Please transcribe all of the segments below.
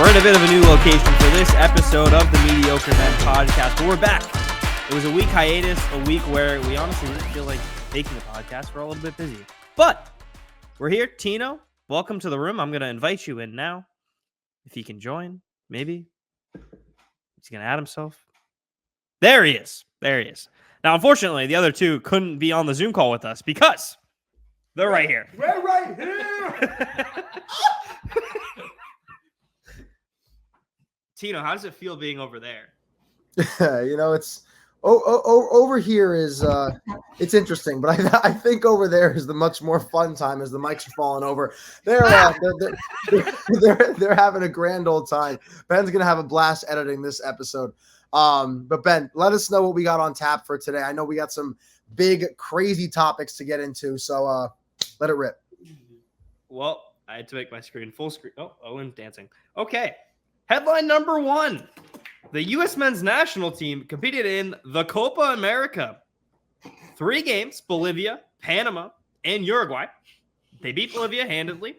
We're in a bit of a new location for this episode of the Mediocre Men podcast, but we're back. It was a week hiatus, a week where we honestly didn't feel like making a podcast. We're a little bit busy, but we're here. Tino, welcome to the room. I'm going to invite you in now. If he can join, maybe. He's going to add himself. There he is. There he is. Now, unfortunately, the other two couldn't be on the Zoom call with us because they're right here. We're right here. Tino, how does it feel being over there? It's over here is it's interesting, but I think over there is the much more fun time as the mics are falling over. They're having a grand old time. Ben's gonna have a blast editing this episode. But Ben, let us know what we got on tap for today. I know we got some big, crazy topics to get into, so let it rip. Well, I had to make my screen full screen. Oh, Owen dancing. Okay. Headline number one. The U.S. men's national team competed in the Copa America. 3 games, Bolivia, Panama, and Uruguay. They beat Bolivia handedly.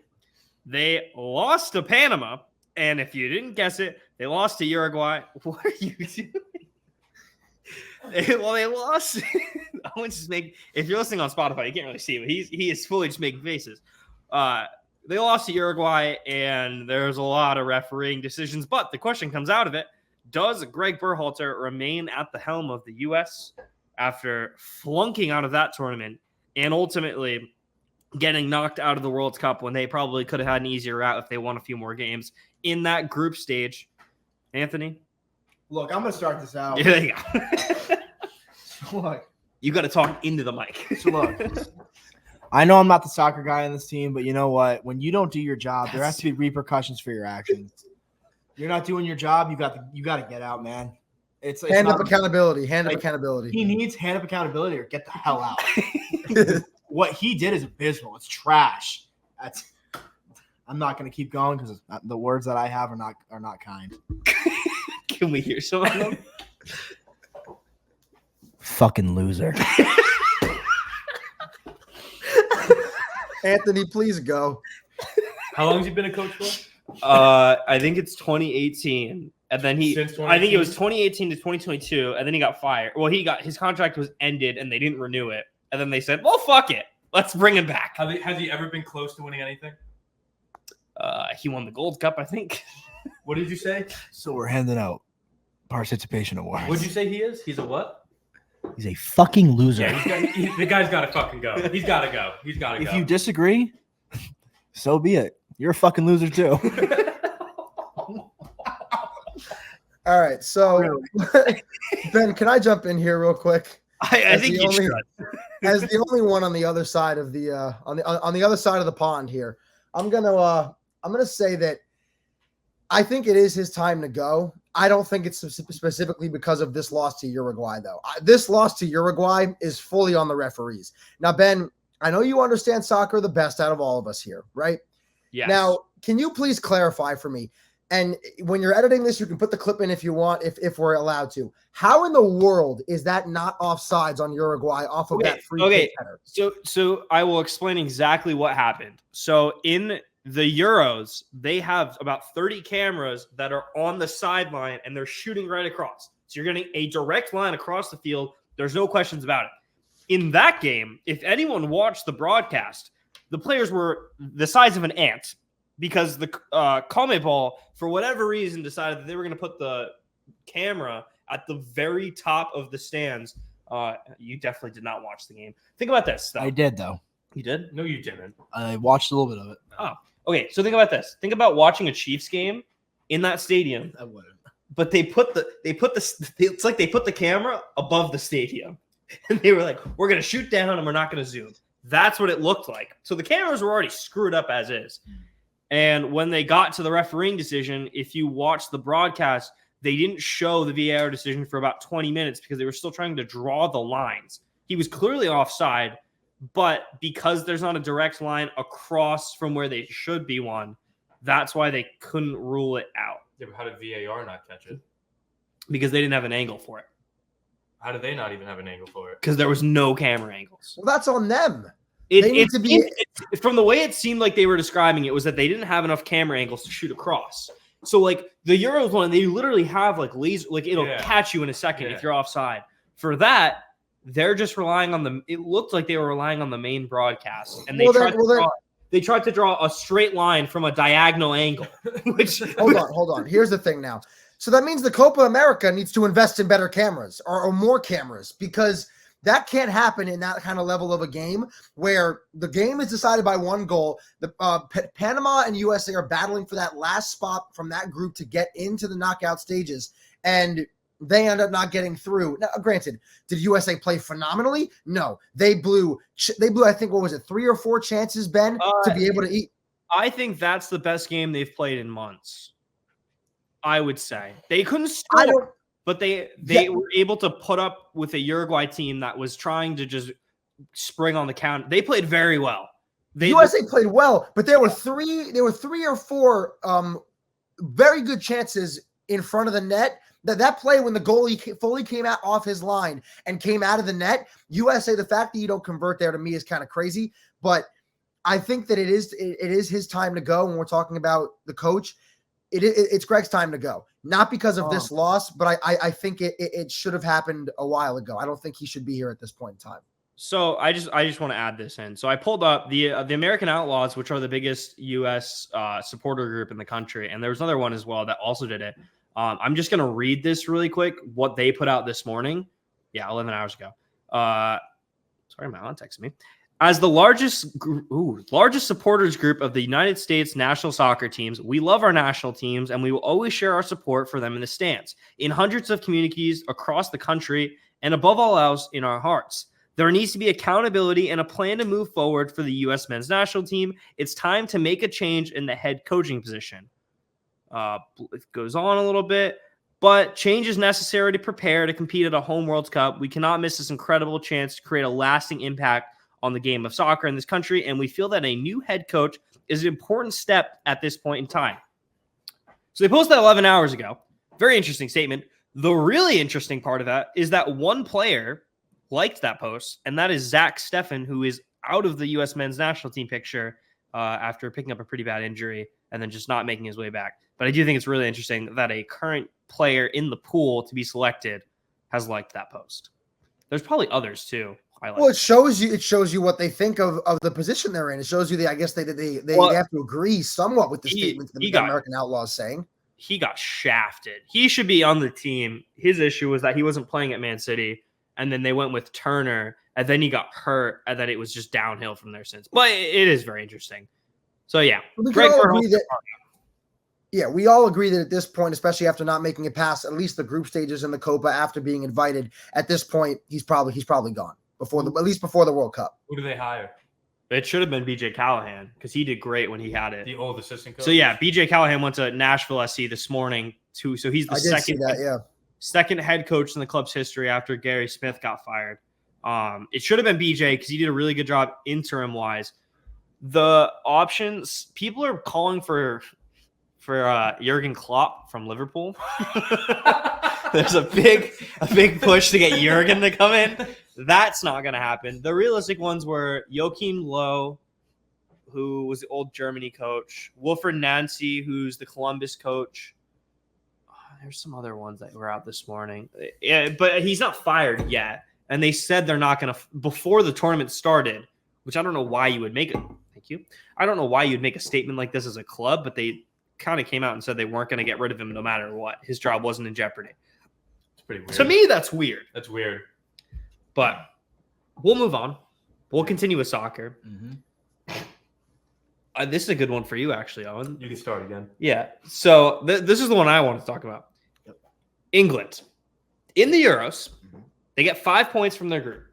They lost to Panama. And if you didn't guess it, they lost to Uruguay. What are you doing? They lost. Owen's just making. If you're listening on Spotify, you can't really see him. He is fully just making faces. They lost to Uruguay, and there's a lot of refereeing decisions. But the question comes out of it: does Greg Berhalter remain at the helm of the U.S. after flunking out of that tournament and ultimately getting knocked out of the World Cup when they probably could have had an easier route if they won a few more games in that group stage? Anthony? Look, I'm going to start this out. Yeah, there you go. Look. You got to talk into the mic. So look. I know I'm not the soccer guy on this team, but you know what? When you don't do your job, there has to be repercussions for your actions. You're not doing your job. You got to get out, man. It's hand up accountability. Hand up accountability. He needs hand up accountability or get the hell out. What he did is abysmal. It's trash. I'm not going to keep going because the words that I have are not kind. Can we hear some of them? Fucking loser. Anthony, please go. How long has he been a coach for? I think it's 2018, and then I think it was 2018 to 2022, and then he got fired. Well, his contract was ended, and they didn't renew it, and then they said, "Well, fuck it, let's bring him back." Has he ever been close to winning anything? He won the Gold Cup, I think. What did you say? So we're handing out participation awards. What'd you say he is? He's a what? He's a fucking loser. Yeah, the guy's got to fucking go. He's got to go. He's got to go. If you disagree, so be it. You're a fucking loser too. All right, so Ben, can I jump in here real quick? I think you should. As the only one on the other side of the on the other side of the pond here, I'm gonna say that I think it is his time to go. I don't think it's specifically because of this loss to Uruguay, though. This loss to Uruguay is fully on the referees. Now, Ben, I know you understand soccer the best out of all of us here, right? Yes. Now, can you please clarify for me? And when you're editing this, you can put the clip in if you want, if we're allowed to. How in the world is that not offsides on Uruguay off of that free kick header? So I will explain exactly what happened. So in the Euros, they have about 30 cameras that are on the sideline, and they're shooting right across. So you're getting a direct line across the field. There's no questions about it. In that game, if anyone watched the broadcast, the players were the size of an ant because the CONMEBOL, for whatever reason, decided that they were going to put the camera at the very top of the stands. You definitely did not watch the game. Think about this, though. I did, though. You did? No, you didn't. I watched a little bit of it. Oh, okay. So think about this. Think about watching a Chiefs game in that stadium. I wouldn't. But it's like they put the camera above the stadium, and they were like, "We're gonna shoot down, and we're not gonna zoom." That's what it looked like. So the cameras were already screwed up as is. And when they got to the refereeing decision, if you watch the broadcast, they didn't show the VAR decision for about 20 minutes because they were still trying to draw the lines. He was clearly offside. But because there's not a direct line across from where they should be one, that's why they couldn't rule it out. Yeah, but how did VAR not catch it? Because they didn't have an angle for it. How did they not even have an angle for it? Because there was no camera angles. Well, that's on them. From the way it seemed like they were describing it was that they didn't have enough camera angles to shoot across. So like the Euros one, they literally have like laser, like it'll Yeah. catch you in a second Yeah. if you're offside. For that, they're just relying on the. It looked like they were relying on the main broadcast, and they tried to draw a straight line from a diagonal angle. Which Hold on. Here's the thing now. So that means the Copa America needs to invest in better cameras or more cameras, because that can't happen in that kind of level of a game where the game is decided by one goal. The Panama and USA are battling for that last spot from that group to get into the knockout stages, and they end up not getting through. Now, granted, did USA play phenomenally? No, they blew. I think, what was it, 3 or 4 chances, Ben, to be able to eat. I think that's the best game they've played in months. I would say they couldn't score, but they were able to put up with a Uruguay team that was trying to just spring on the counter. They played very well. USA played well, but there were 3 or 4 very good chances in front of the net. That play when the goalie fully came out off his line and came out of the net, USA, the fact that you don't convert there to me is kind of crazy, but I think that it is his time to go when we're talking about the coach. It's Greg's time to go. Not because of this loss, but I think it should have happened a while ago. I don't think he should be here at this point in time. So I just want to add this in. So I pulled up the American Outlaws, which are the biggest U.S. Supporter group in the country, and there was another one as well that also did it. I'm just gonna read this really quick. What they put out this morning, 11 hours ago. Sorry, my mom texted me. As the largest supporters group of the United States national soccer teams, we love our national teams, and we will always share our support for them in the stands, in hundreds of communities across the country, and above all else, in our hearts. There needs to be accountability and a plan to move forward for the U.S. men's national team. It's time to make a change in the head coaching position. It goes on a little bit, but change is necessary to prepare to compete at a home World Cup. We cannot miss this incredible chance to create a lasting impact on the game of soccer in this country, and we feel that a new head coach is an important step at this point in time. So they posted that 11 hours ago. Very interesting statement. The really interesting part of that is that one player liked that post, and that is Zach Steffen, who is out of the U.S. men's national team picture after picking up a pretty bad injury and then just not making his way back. But I do think it's really interesting that a current player in the pool to be selected has liked that post. There's probably others too. Well, it shows you what they think of the position they're in. It shows you they have to agree somewhat with the statements the American Outlaws saying. He got shafted. He should be on the team. His issue was that he wasn't playing at Man City, and then they went with Turner, and then he got hurt, and then it was just downhill from there since. But it is very interesting. So yeah, we all agree that at this point, especially after not making it past at least the group stages in the Copa after being invited, at this point he's probably gone at least before the World Cup. Who do they hire? It should have been BJ Callahan because he did great when he had it. The old assistant coach. So yeah, BJ Callahan went to Nashville SC this morning too. So he's the second head coach in the club's history after Gary Smith got fired. It should have been BJ because he did a really good job interim wise. The options people are calling for Jurgen Klopp from Liverpool. There's a big push to get Jurgen to come in. That's not going to happen. The realistic ones were Joachim Low, who was the old Germany coach, Wilfred Nancy, who's the Columbus coach. There's some other ones that were out this morning. Yeah, but he's not fired yet. And they said they're not going to before the tournament started, which I don't know why you would make it. Thank you. I don't know why you'd make a statement like this as a club, but they kind of came out and said they weren't going to get rid of him no matter what. His job wasn't in jeopardy. It's pretty weird. To me, that's weird. That's weird. But we'll move on. We'll continue with soccer. Mm-hmm. This is a good one for you, actually, Owen. You can start again. Yeah. So this is the one I want to talk about. Yep. England. In the Euros, they get 5 points from their group.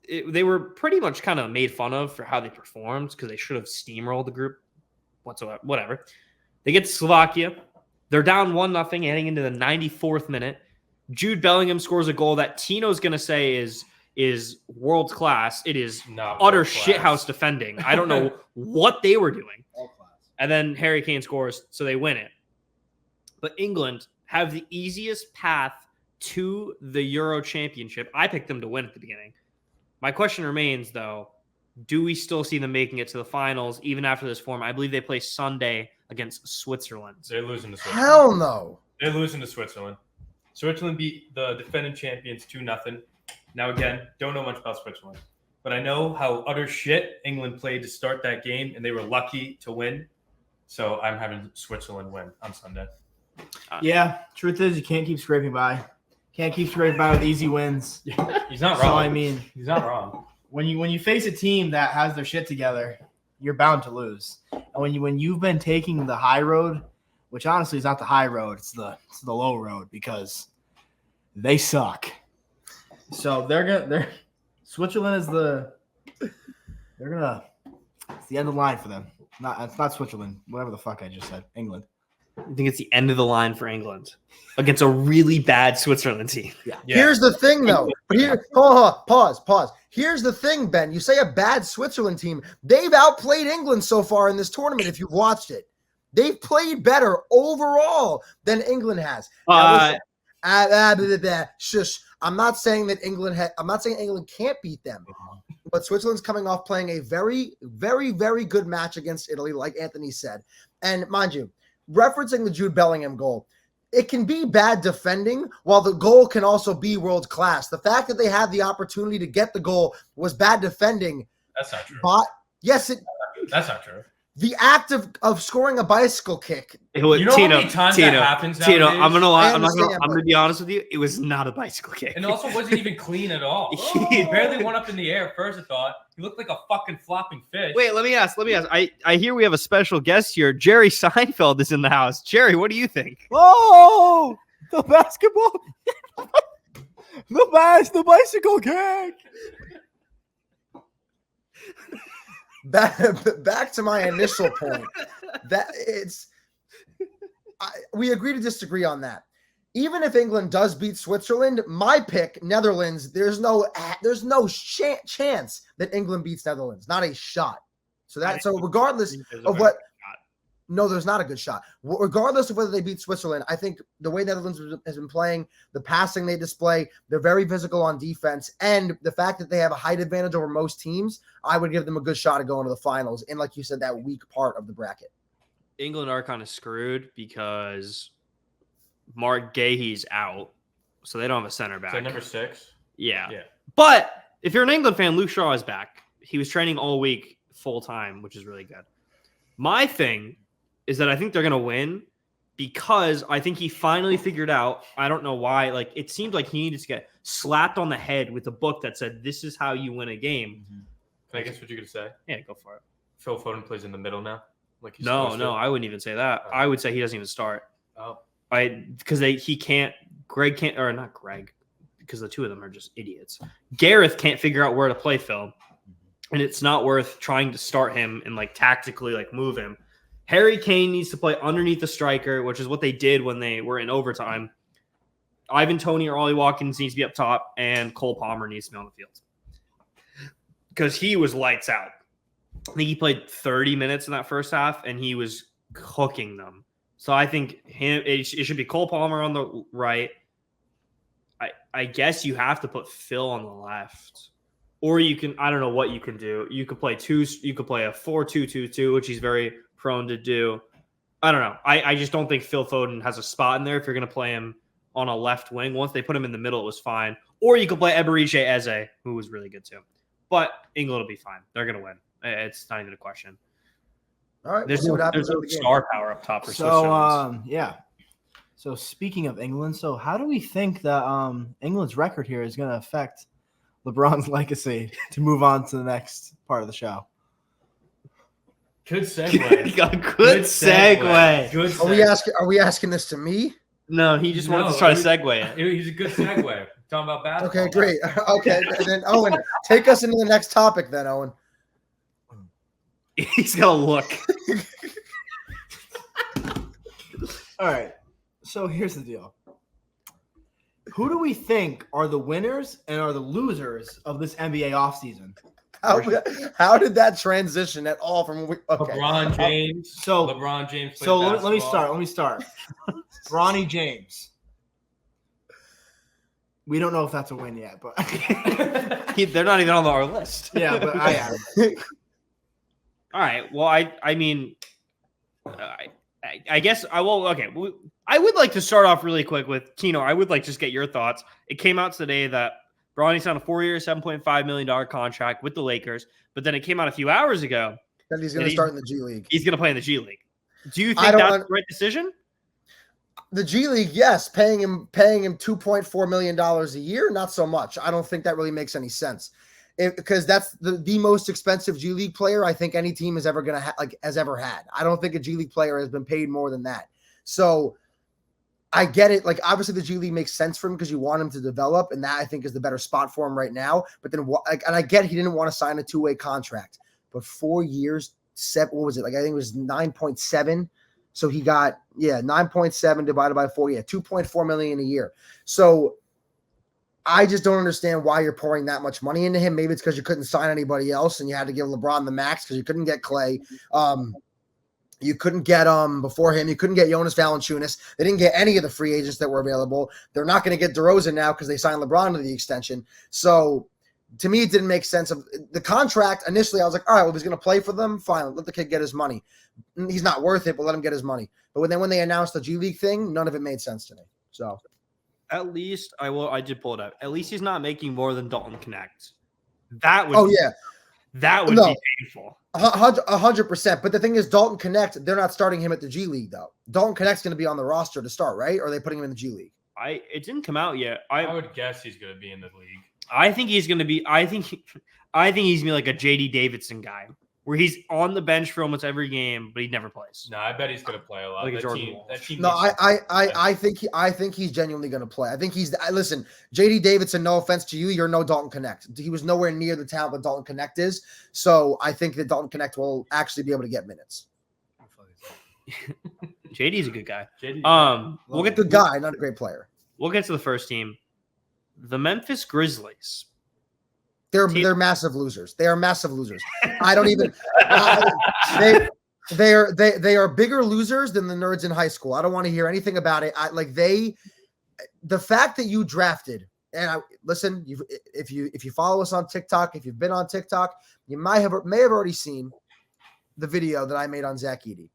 They were pretty much kind of made fun of for how they performed because they should have steamrolled the group whatsoever. Whatever. They get to Slovakia. They're down 1-0 heading into the 94th minute. Jude Bellingham scores a goal that Tino's going to say is world class. It is utter shithouse defending. I don't know what they were doing. And then Harry Kane scores, so they win it. But England have the easiest path to the Euro Championship. I picked them to win at the beginning. My question remains, though, do we still see them making it to the finals even after this form? I believe they play Sunday against Switzerland. They're losing to Switzerland. Hell no. They're losing to Switzerland. Switzerland beat the defending champions 2-0. Now, again, don't know much about Switzerland. But I know how utter shit England played to start that game, and they were lucky to win. So I'm having Switzerland win on Sunday. Yeah, truth is, you can't keep scraping by. Can't keep scraping by with easy wins. He's not So, wrong. I mean, He's not wrong. when you face a team that has their shit together, you're bound to lose. And when you've been taking the high road, which honestly is not the high road, it's the low road because they suck. So Switzerland is it's the end of the line for them. It's not Switzerland, whatever the fuck I just said. England. I think it's the end of the line for England against a really bad Switzerland team. Yeah. Here's the thing, though. But here, pause. Here's the thing, Ben. You say a bad Switzerland team. They've outplayed England so far in this tournament. If you've watched it, they've played better overall than England has. Shush. I'm not saying that England can't beat them. But Switzerland's coming off playing a very, very, very good match against Italy, like Anthony said. And mind you, referencing the Jude Bellingham goal, it can be bad defending while the goal can also be world class. The fact that they had the opportunity to get the goal was bad defending. That's not true. But yes, That's not true. the act of scoring a bicycle kick. You know how many times that happens nowadays? Tino, I'm gonna lie. I'm understand, gonna be honest with you. It was not a bicycle kick. And also wasn't even clean at all. He barely went up in the air at first, I thought. He looked like a fucking flopping fish. Wait, let me ask. I hear we have a special guest here. Jerry Seinfeld is in the house. Jerry, what do you think? Oh, the basketball. the bicycle kick. Back to my initial point, that we agree to disagree on that. Even if England does beat Switzerland, my pick, Netherlands, there's no chance that England beats Netherlands. Not a shot. So regardless of what, no, there's not a good shot. Regardless of whether they beat Switzerland, I think the way Netherlands has been playing, the passing they display, they're very physical on defense, and the fact that they have a height advantage over most teams, I would give them a good shot at going to the finals. And like you said, that weak part of the bracket. England are kind of screwed because Mark Gahey's out, so they don't have a center back. So number 6? Yeah. Yeah. But if you're an England fan, Luke Shaw is back. He was training all week full time, which is really good. My thing is that I think they're going to win because I think he finally figured out, I don't know why, like it seemed like he needed to get slapped on the head with a book that said, this is how you win a game. Can I guess what you're going to say? Yeah, go for it. Phil Foden plays in the middle now? Like he's No, supposed to? I wouldn't even say that. Oh. I would say he doesn't even start. Oh. Because Greg can't, or not Greg, because the two of them are just idiots. Gareth can't figure out where to play Phil, and it's not worth trying to start him and like tactically like move him. Harry Kane needs to play underneath the striker, which is what they did when they were in overtime. Ivan Toney or Ollie Watkins needs to be up top, and Cole Palmer needs to be on the field because he was lights out. I think he played 30 minutes in that first half, and he was cooking them. So I think it should be Cole Palmer on the right. I guess you have to put Phil on the left. Or you can, I don't know what you can do. You could play a 4-2-2-2, which he's very prone to do. I don't know. I just don't think Phil Foden has a spot in there if you're going to play him on a left wing. Once they put him in the middle, it was fine. Or you could play Eberechi Eze, who was really good too. But England will be fine. They're going to win. It's not even a question. All right, There's we'll see no, what happens there's no with the game. star power up top for Switzerland. Yeah. So speaking of England, so how do we think that England's record here is going to affect LeBron's legacy to move on to the next part of the show? Good segue. Good segue. Good segue. Are we asking this to me? No, he just wanted to try to segue it. He's a good segue. Talking about basketball. Okay, great. Okay, and then Owen, take us into the next topic then, Owen. He's going to look. All right. So here's the deal. Who do we think are the winners and are the losers of this NBA offseason? How did that transition at all from okay. LeBron James. LeBron James. So let me start. Bronny James. We don't know if that's a win yet, but They're not even on our list. yeah, but I am. All right. Well, I mean, I guess I will. Okay, I would like to start off really quick with Kino. I would like just get your thoughts. It came out today that Bronny signed a 4-year, $7.5 million contract with the Lakers, but then it came out a few hours ago That he's going to start in the G League. he's going to play in the G League. Do you I think don't that's the right decision? The G League, yes, paying him $2.4 million a year, not so much. I don't think that really makes any sense, because that's the most expensive G League player I think any team is ever gonna has ever had. I don't think a G League player has been paid more than that. So I get it. Like, obviously the G League makes sense for him because you want him to develop, and that I think is the better spot for him right now. But then, and I get he didn't want to sign a 2-way contract, but 4 years, what was it? Like, I think it was 9.7. So he got 9.7 divided by 4, 2.4 million a year. So I just don't understand why you're pouring that much money into him. Maybe it's because you couldn't sign anybody else and you had to give LeBron the max because you couldn't get Clay. You couldn't get before him. You couldn't get Jonas Valanciunas. They didn't get any of the free agents that were available. They're not going to get DeRozan now because they signed LeBron to the extension. So to me, it didn't make sense. Of the contract initially, I was like, all right, well, if he's going to play for them, fine. Let the kid get his money. He's not worth it, but let him get his money. But when they announced the G League thing, none of it made sense to me. So at least I did pull it up. At least he's not making more than Dalton Connect. That would that would be painful. 100%. But the thing is, Dalton Connect, they're not starting him at the G League though. Dalton Connect's going to be on the roster to start, right? Or are they putting him in the G League? It didn't come out yet. I would guess he's going to be in the league. I think he's going to be. I think he's going to be like a JD Davidson guy, where he's on the bench for almost every game, but he never plays. No, I bet he's going to play a lot. Like that team no, I think he's genuinely going to play. I think listen, JD Davidson, no offense to you, you're no Dalton Connect. He was nowhere near the talent that Dalton Connect is. So I think that Dalton Connect will actually be able to get minutes. JD's a good guy. We'll get the guy, not a great player. We'll get to the first team. The Memphis Grizzlies. They're massive losers. They are massive losers. I don't even. They are bigger losers than the nerds in high school. I don't want to hear anything about it. The fact that you drafted, and listen, if you follow us on TikTok, if you've been on TikTok, you may have already seen the video that I made on Zach Edey.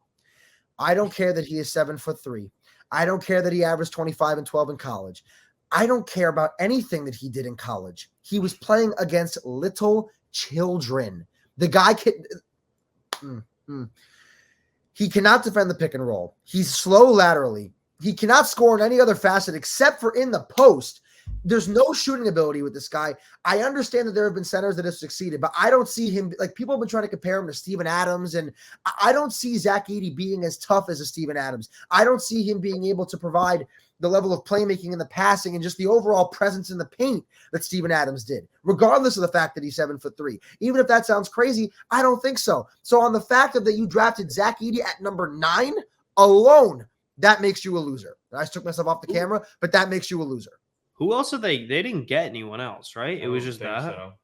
I don't care that he is 7'3". I don't care that he averaged 25 and 12 in college. I don't care about anything that he did in college. He was playing against little children. The guy he cannot defend the pick and roll. He's slow laterally. He cannot score in any other facet except for in the post. There's no shooting ability with this guy. I understand that there have been centers that have succeeded, but I don't see him, like, people have been trying to compare him to Steven Adams, and I don't see Zach Edey being as tough as a Steven Adams. I don't see him being able to provide the level of playmaking and the passing and just the overall presence in the paint that Steven Adams did, regardless of the fact that he's 7'3". Even if that sounds crazy, I don't think so. So on the fact that you drafted Zach Edey at number 9 alone, that makes you a loser. I just took myself off the camera, but that makes you a loser. Who else did they didn't get anyone else, right? It was just that. So.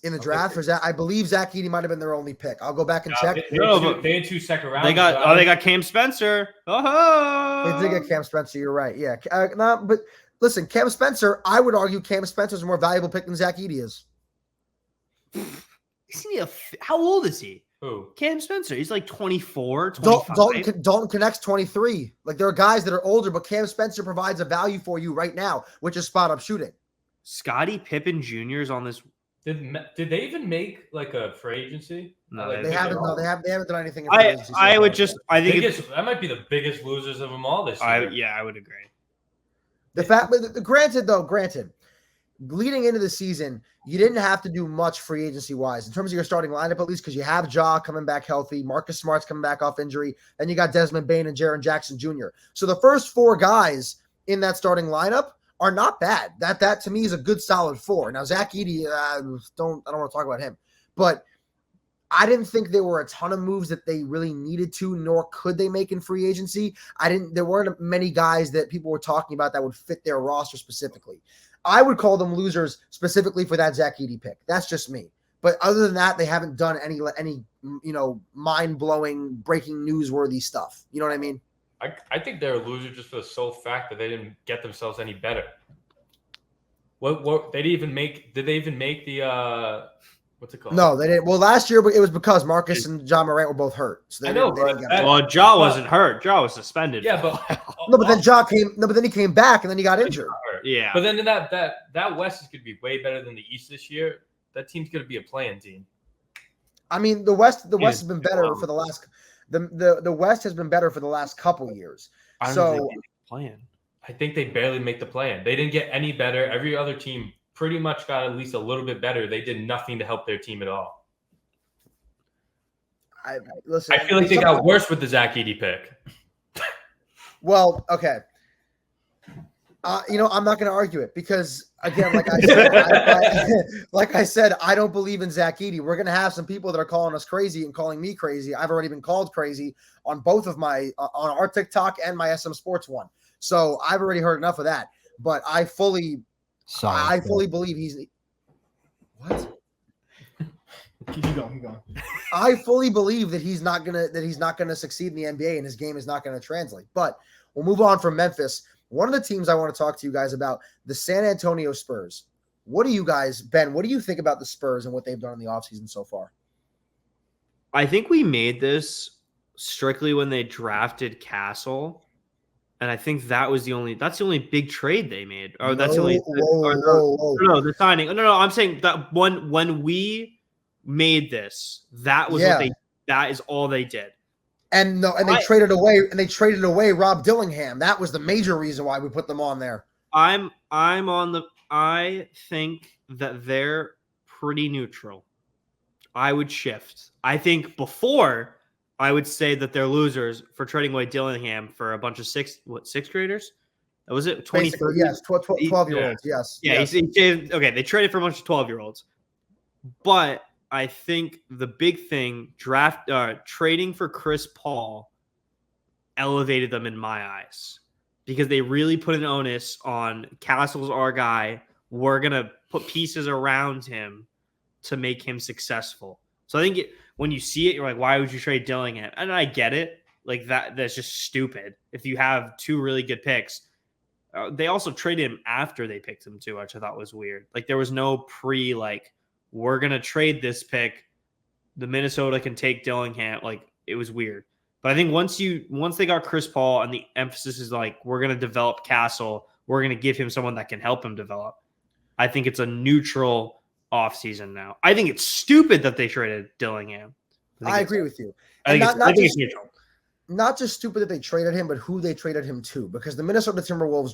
In the draft, I believe Zach Edey might have been their only pick. I'll go back and check. They had 2 second rounds. They got Cam Spencer. They did get Cam Spencer. You're right. Yeah. But listen, Cam Spencer, I would argue Cam Spencer's a more valuable pick than Zach Edey is. How old is he? Who? Cam Spencer. He's like 24, 25. Dalton Connect's 23. Like, there are guys that are older, but Cam Spencer provides a value for you right now, which is spot-up shooting. Scottie Pippen Jr. is on this. Did they even make like a free agency? No, they haven't. No, they haven't done anything. I think that might be the biggest losers of them all this year. I would agree. The fact, granted, leading into the season, you didn't have to do much free agency wise in terms of your starting lineup, at least, because you have Ja coming back healthy, Marcus Smart's coming back off injury, and you got Desmond Bane and Jaren Jackson Jr. So the first 4 guys in that starting lineup are not bad. That to me is a good solid 4. Now Zach Edey, I don't want to talk about him, but I didn't think there were a ton of moves that they really needed to, nor could they make in free agency. There weren't many guys that people were talking about that would fit their roster specifically. I would call them losers specifically for that Zach Edey pick. That's just me. But other than that, they haven't done any mind-blowing, breaking newsworthy stuff. You know what I mean? I think they're a loser just for the sole fact that they didn't get themselves any better. What they didn't even make? Did they even make the What's it called? No, they didn't. Well, last year it was because Marcus and John Morant were both hurt. So they I know, didn't- they but didn't get Well, Ja wasn't hurt. Ja was suspended. Yeah, for a but while. No, but then Ja came. No, but then he came back and then he got injured. Yeah. But then that West is going to be way better than the East this year. That team's going to be a playing team. I mean, the West Yeah, has been better for the last. The West has been better for the last couple years. I don't So think they're playing. I think they barely make the play-in. They didn't get any better. Every other team pretty much got at least a little bit better. They did nothing to help their team at all. listen. I feel like they got worse with the Zach Edey pick. Well, okay. I'm not going to argue it because, again, like I said, like I said, I don't believe in Zach Edey. We're going to have some people that are calling us crazy and calling me crazy. I've already been called crazy on both of my on our TikTok and my SM Sports one. So I've already heard enough of that. But I fully believe he's what. Keep going. I fully believe that he's not gonna succeed in the NBA and his game is not gonna translate. But we'll move on from Memphis. One of the teams I want to talk to you guys about, the San Antonio Spurs. What do you guys, Ben, what do you think about the Spurs and what they've done in the offseason so far? I think we made this strictly when they drafted Castle. And I think that's the only big trade they made. Or that's the only no, the signing. No, I'm saying that when we made this, that was that is all they did. And they traded away Rob Dillingham. That was the major reason why we put them on there. I think that they're pretty neutral. I would shift. I think before I would say that they're losers for trading away Dillingham for a bunch of sixth graders. Was it 20? Yes, 12-year-olds. Yes. Yeah. Yes. Okay. They traded for a bunch of 12-year-olds, but I think the big thing trading for Chris Paul elevated them in my eyes because they really put an onus on Castle's our guy. We're going to put pieces around him to make him successful. So I think when you see it, you're like, why would you trade Dillingham? And I get it. Like that's just stupid. If you have two really good picks, they also traded him after they picked him too, which I thought was weird. Like there was no we're going to trade this pick. The Minnesota can take Dillingham. Like it was weird. But I think once they got Chris Paul and the emphasis is like, we're going to develop Castle. We're going to give him someone that can help him develop. I think it's a neutral offseason now. I think it's stupid that they traded Dillingham. I agree with you. I think it's neutral. Not just stupid that they traded him, but who they traded him to. Because the Minnesota Timberwolves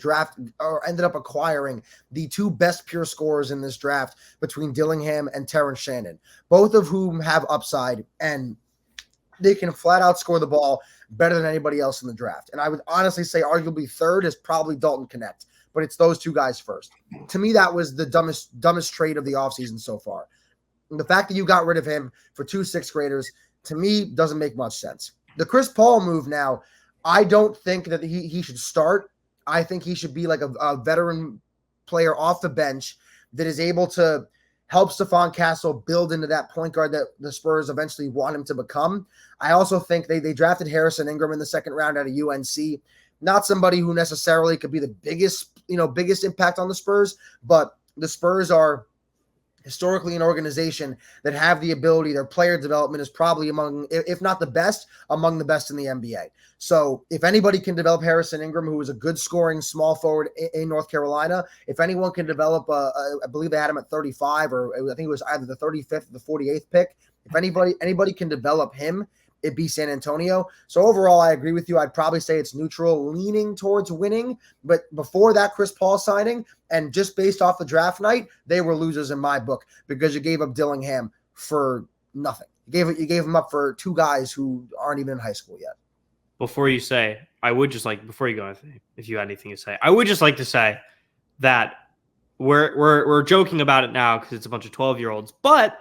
ended up acquiring the two best pure scorers in this draft between Dillingham and Terrence Shannon, both of whom have upside and they can flat out score the ball better than anybody else in the draft. And I would honestly say arguably third is probably Dalton Connect, but it's those two guys first. To me, that was the dumbest trade of the offseason so far. And the fact that you got rid of him for 2 sixth graders, to me, doesn't make much sense. The Chris Paul move now, I don't think that he should start. I think he should be like a veteran player off the bench that is able to help Stephon Castle build into that point guard that the Spurs eventually want him to become. I also think they drafted Harrison Ingram in the second round out of UNC. Not somebody who necessarily could be the biggest impact on the Spurs, but the Spurs are historically an organization that have the ability, their player development is probably among, if not the best, among the best in the NBA. So if anybody can develop Harrison Ingram, who is a good scoring small forward in North Carolina, if anyone can develop, I believe they had him at 35, or I think it was either the 35th or the 48th pick. If anybody can develop him, it'd be San Antonio. So overall, I agree with you. I'd probably say it's neutral, leaning towards winning. But before that Chris Paul signing, and just based off the draft night, they were losers in my book because you gave up Dillingham for nothing. You gave him up for two guys who aren't even in high school yet. Before you say, I would just like, before you go, if you had anything to say, I would just like to say that we're joking about it now because it's a bunch of 12-year-olds, but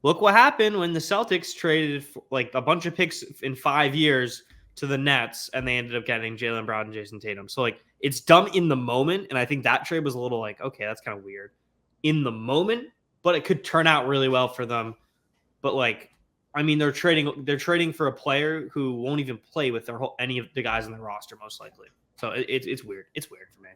look what happened when the Celtics traded like a bunch of picks in 5 years to the Nets, and they ended up getting Jaylen Brown and Jason Tatum. So like it's dumb in the moment, and I think that trade was a little like, okay, that's kind of weird in the moment, but it could turn out really well for them. But I mean, they're trading for a player who won't even play with any of the guys on their roster most likely. So it's weird. It's weird for me.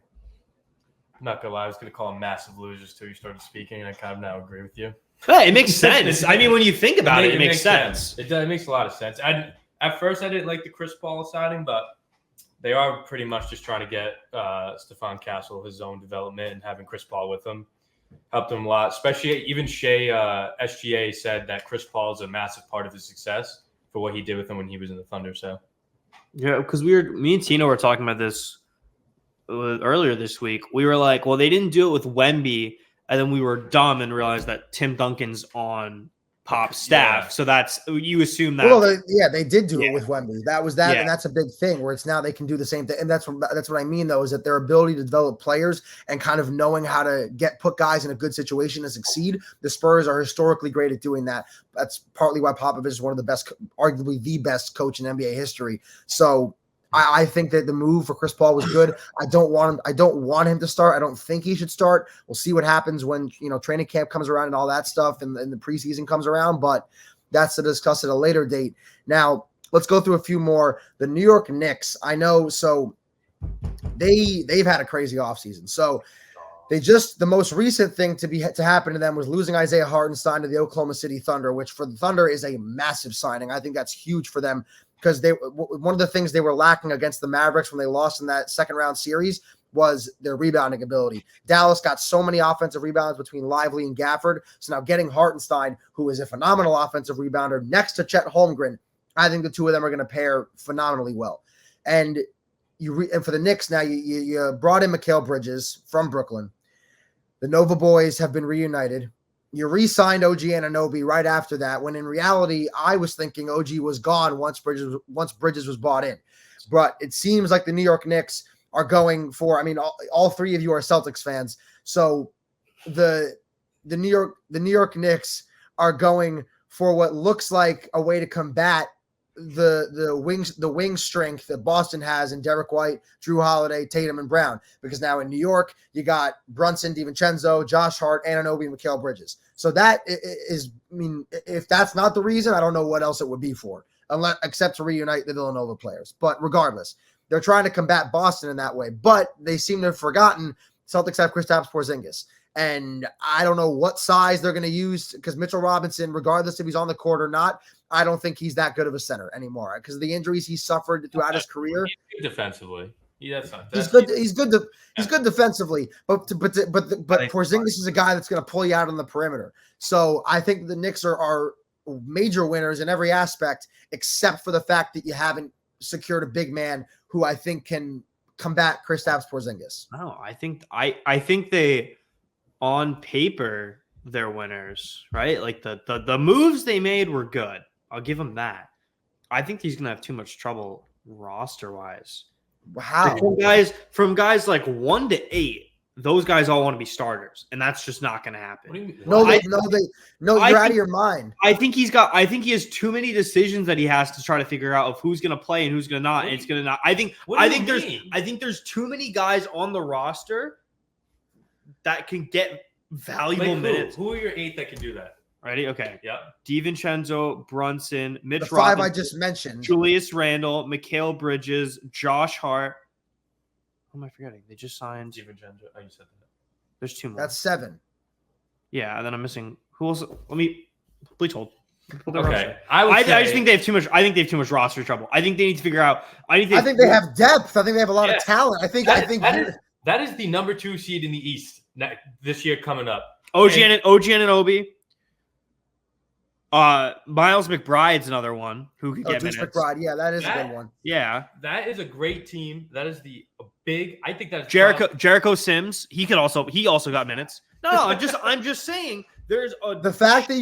not gonna lie, I was gonna call them massive losers till you started speaking, and I kind of now agree with you. Yeah, it makes sense. I mean, when you think about it, it makes sense. It makes a lot of sense. At first, I didn't like the Chris Paul signing, but they are pretty much just trying to get Stephon Castle his own development, and having Chris Paul with him helped him a lot. Especially even Shea SGA said that Chris Paul is a massive part of his success for what he did with him when he was in the Thunder. So yeah, because me and Tino were talking about this earlier this week. We were like, well, they didn't do it with Wemby, and then we were dumb and realized that Tim Duncan's on Pop's staff. Yeah. So that's, you assume that. Well, they did do it with Wemby. That was that, Yeah. and that's a big thing where it's now they can do the same thing. And that's what I mean, though, is that their ability to develop players and kind of knowing how to put guys in a good situation to succeed. The Spurs are historically great at doing that. That's partly why Popovich is one of the best, arguably the best coach in NBA history. So I think that the move for Chris Paul was good. I don't want him to start. I don't think he should start. We'll see what happens when training camp comes around and all that stuff, and the preseason comes around. But that's to discuss at a later date. Now let's go through a few more. The New York Knicks. I know. So they've had a crazy offseason. So the most recent thing to happen to them was losing Isaiah Hartenstein to the Oklahoma City Thunder, which for the Thunder is a massive signing. I think that's huge for them, because one of the things they were lacking against the Mavericks when they lost in that second round series was their rebounding ability. Dallas got so many offensive rebounds between Lively and Gafford. So now getting Hartenstein, who is a phenomenal offensive rebounder, next to Chet Holmgren, I think the two of them are going to pair phenomenally well. And for the Knicks now, you brought in Mikal Bridges from Brooklyn. The Nova boys have been reunited. You re-signed OG Anunoby right after that, when in reality, I was thinking OG was gone once Bridges was bought in. But it seems like the New York Knicks are going for, I mean, all three of you are Celtics fans. So the New York Knicks are going for what looks like a way to combat the wing strength that Boston has in Derek White, Drew Holiday, Tatum, and Brown. Because now in New York, you got Brunson, DiVincenzo, Josh Hart, Anunoby, and Mikal Bridges. So that is, I mean, if that's not the reason, I don't know what else it would be for, except to reunite the Villanova players. But regardless, they're trying to combat Boston in that way. But they seem to have forgotten Celtics have Kristaps Porzingis. And I don't know what size they're going to use, because Mitchell Robinson, regardless if he's on the court or not, I don't think he's that good of a center anymore because of the injuries he's suffered throughout his career. He's good defensively. He's good. He's good defensively, but Porzingis is a guy that's going to pull you out on the perimeter. So I think the Knicks are major winners in every aspect, except for the fact that you haven't secured a big man who I think can combat Kristaps Porzingis. No, I think they, on paper, they're winners, right? Like the moves they made were good. I'll give them that. I think he's gonna have too much trouble roster wise. Wow. From guys like 1 to 8, those guys all want to be starters, and that's just not gonna happen. What do you mean? You're out of your mind. I think he has too many decisions that he has to try to figure out of who's gonna play and who's gonna not. And it's gonna not. I think there's too many guys on the roster that can get valuable minutes. Who are your 8 that can do that? Ready? Okay. Yeah. DiVincenzo, Brunson, Mitch The 5 Robinson, I just mentioned. Julius Randle, Mikal Bridges, Josh Hart. Who am I forgetting? They just signed. DiVincenzo. Oh, you said that. There's 2 more. That's 7. Yeah, and then I'm missing. Who else? Let me. Please hold. Okay. I just think they have too much. I think they have too much roster trouble. I think they need to figure out. I think they have depth. I think they have a lot of talent. That is the number 2 seed in the East this year coming up. OG Anunoby. Miles McBride's another one who could get minutes. McBride, yeah, that is a good one. Yeah, that is a great team. That is big. I think that's Jericho Sims. He also got minutes. No, I'm just saying. The fact that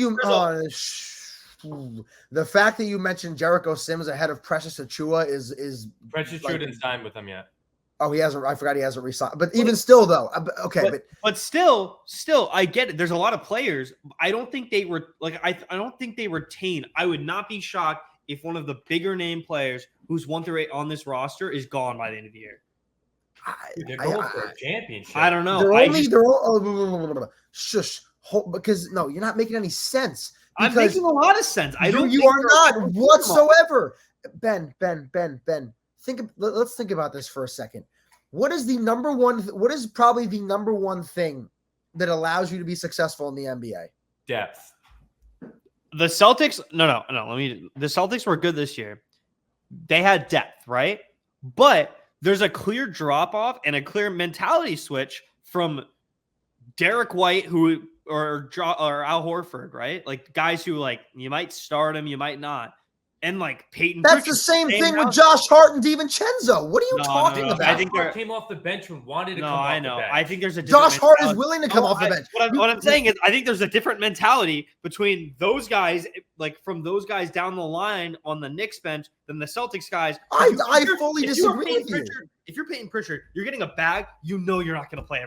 you mentioned Jericho Sims ahead of Precious Achiuwa is Precious Achiuwa didn't sign with them yet. Oh, he hasn't. I forgot he hasn't resigned. But even still, though, okay. But still, I get it. There's a lot of players. I don't think they were like. I don't think they retain. I would not be shocked if one of the bigger name players who's 1 through 8 on this roster is gone by the end of the year. They're going for a championship. I don't know. Shush. Because no, you're not making any sense. I'm making a lot of sense. You are not whatsoever. Ben. Let's think about this for a second. What is the number one? What is probably the number one thing that allows you to be successful in the NBA? Depth. The Celtics, no. The Celtics were good this year. They had depth, right? But there's a clear drop off and a clear mentality switch from Derek White, or Al Horford, right? Like guys who like you might start him, you might not. And like Peyton. That's Pritchard, the same thing with Josh Hart and DiVincenzo. What are you talking about? I think Hart came off the bench and wanted to come off I know. the bench. I think there's a Josh Hart is willing to come off the bench. What I'm saying is, I think there's a different mentality between those guys, like from those guys down the line on the Knicks bench, than the Celtics guys. I fully disagree with you. If you're Peyton Pritchard, you're getting a bag. You know you're not going to play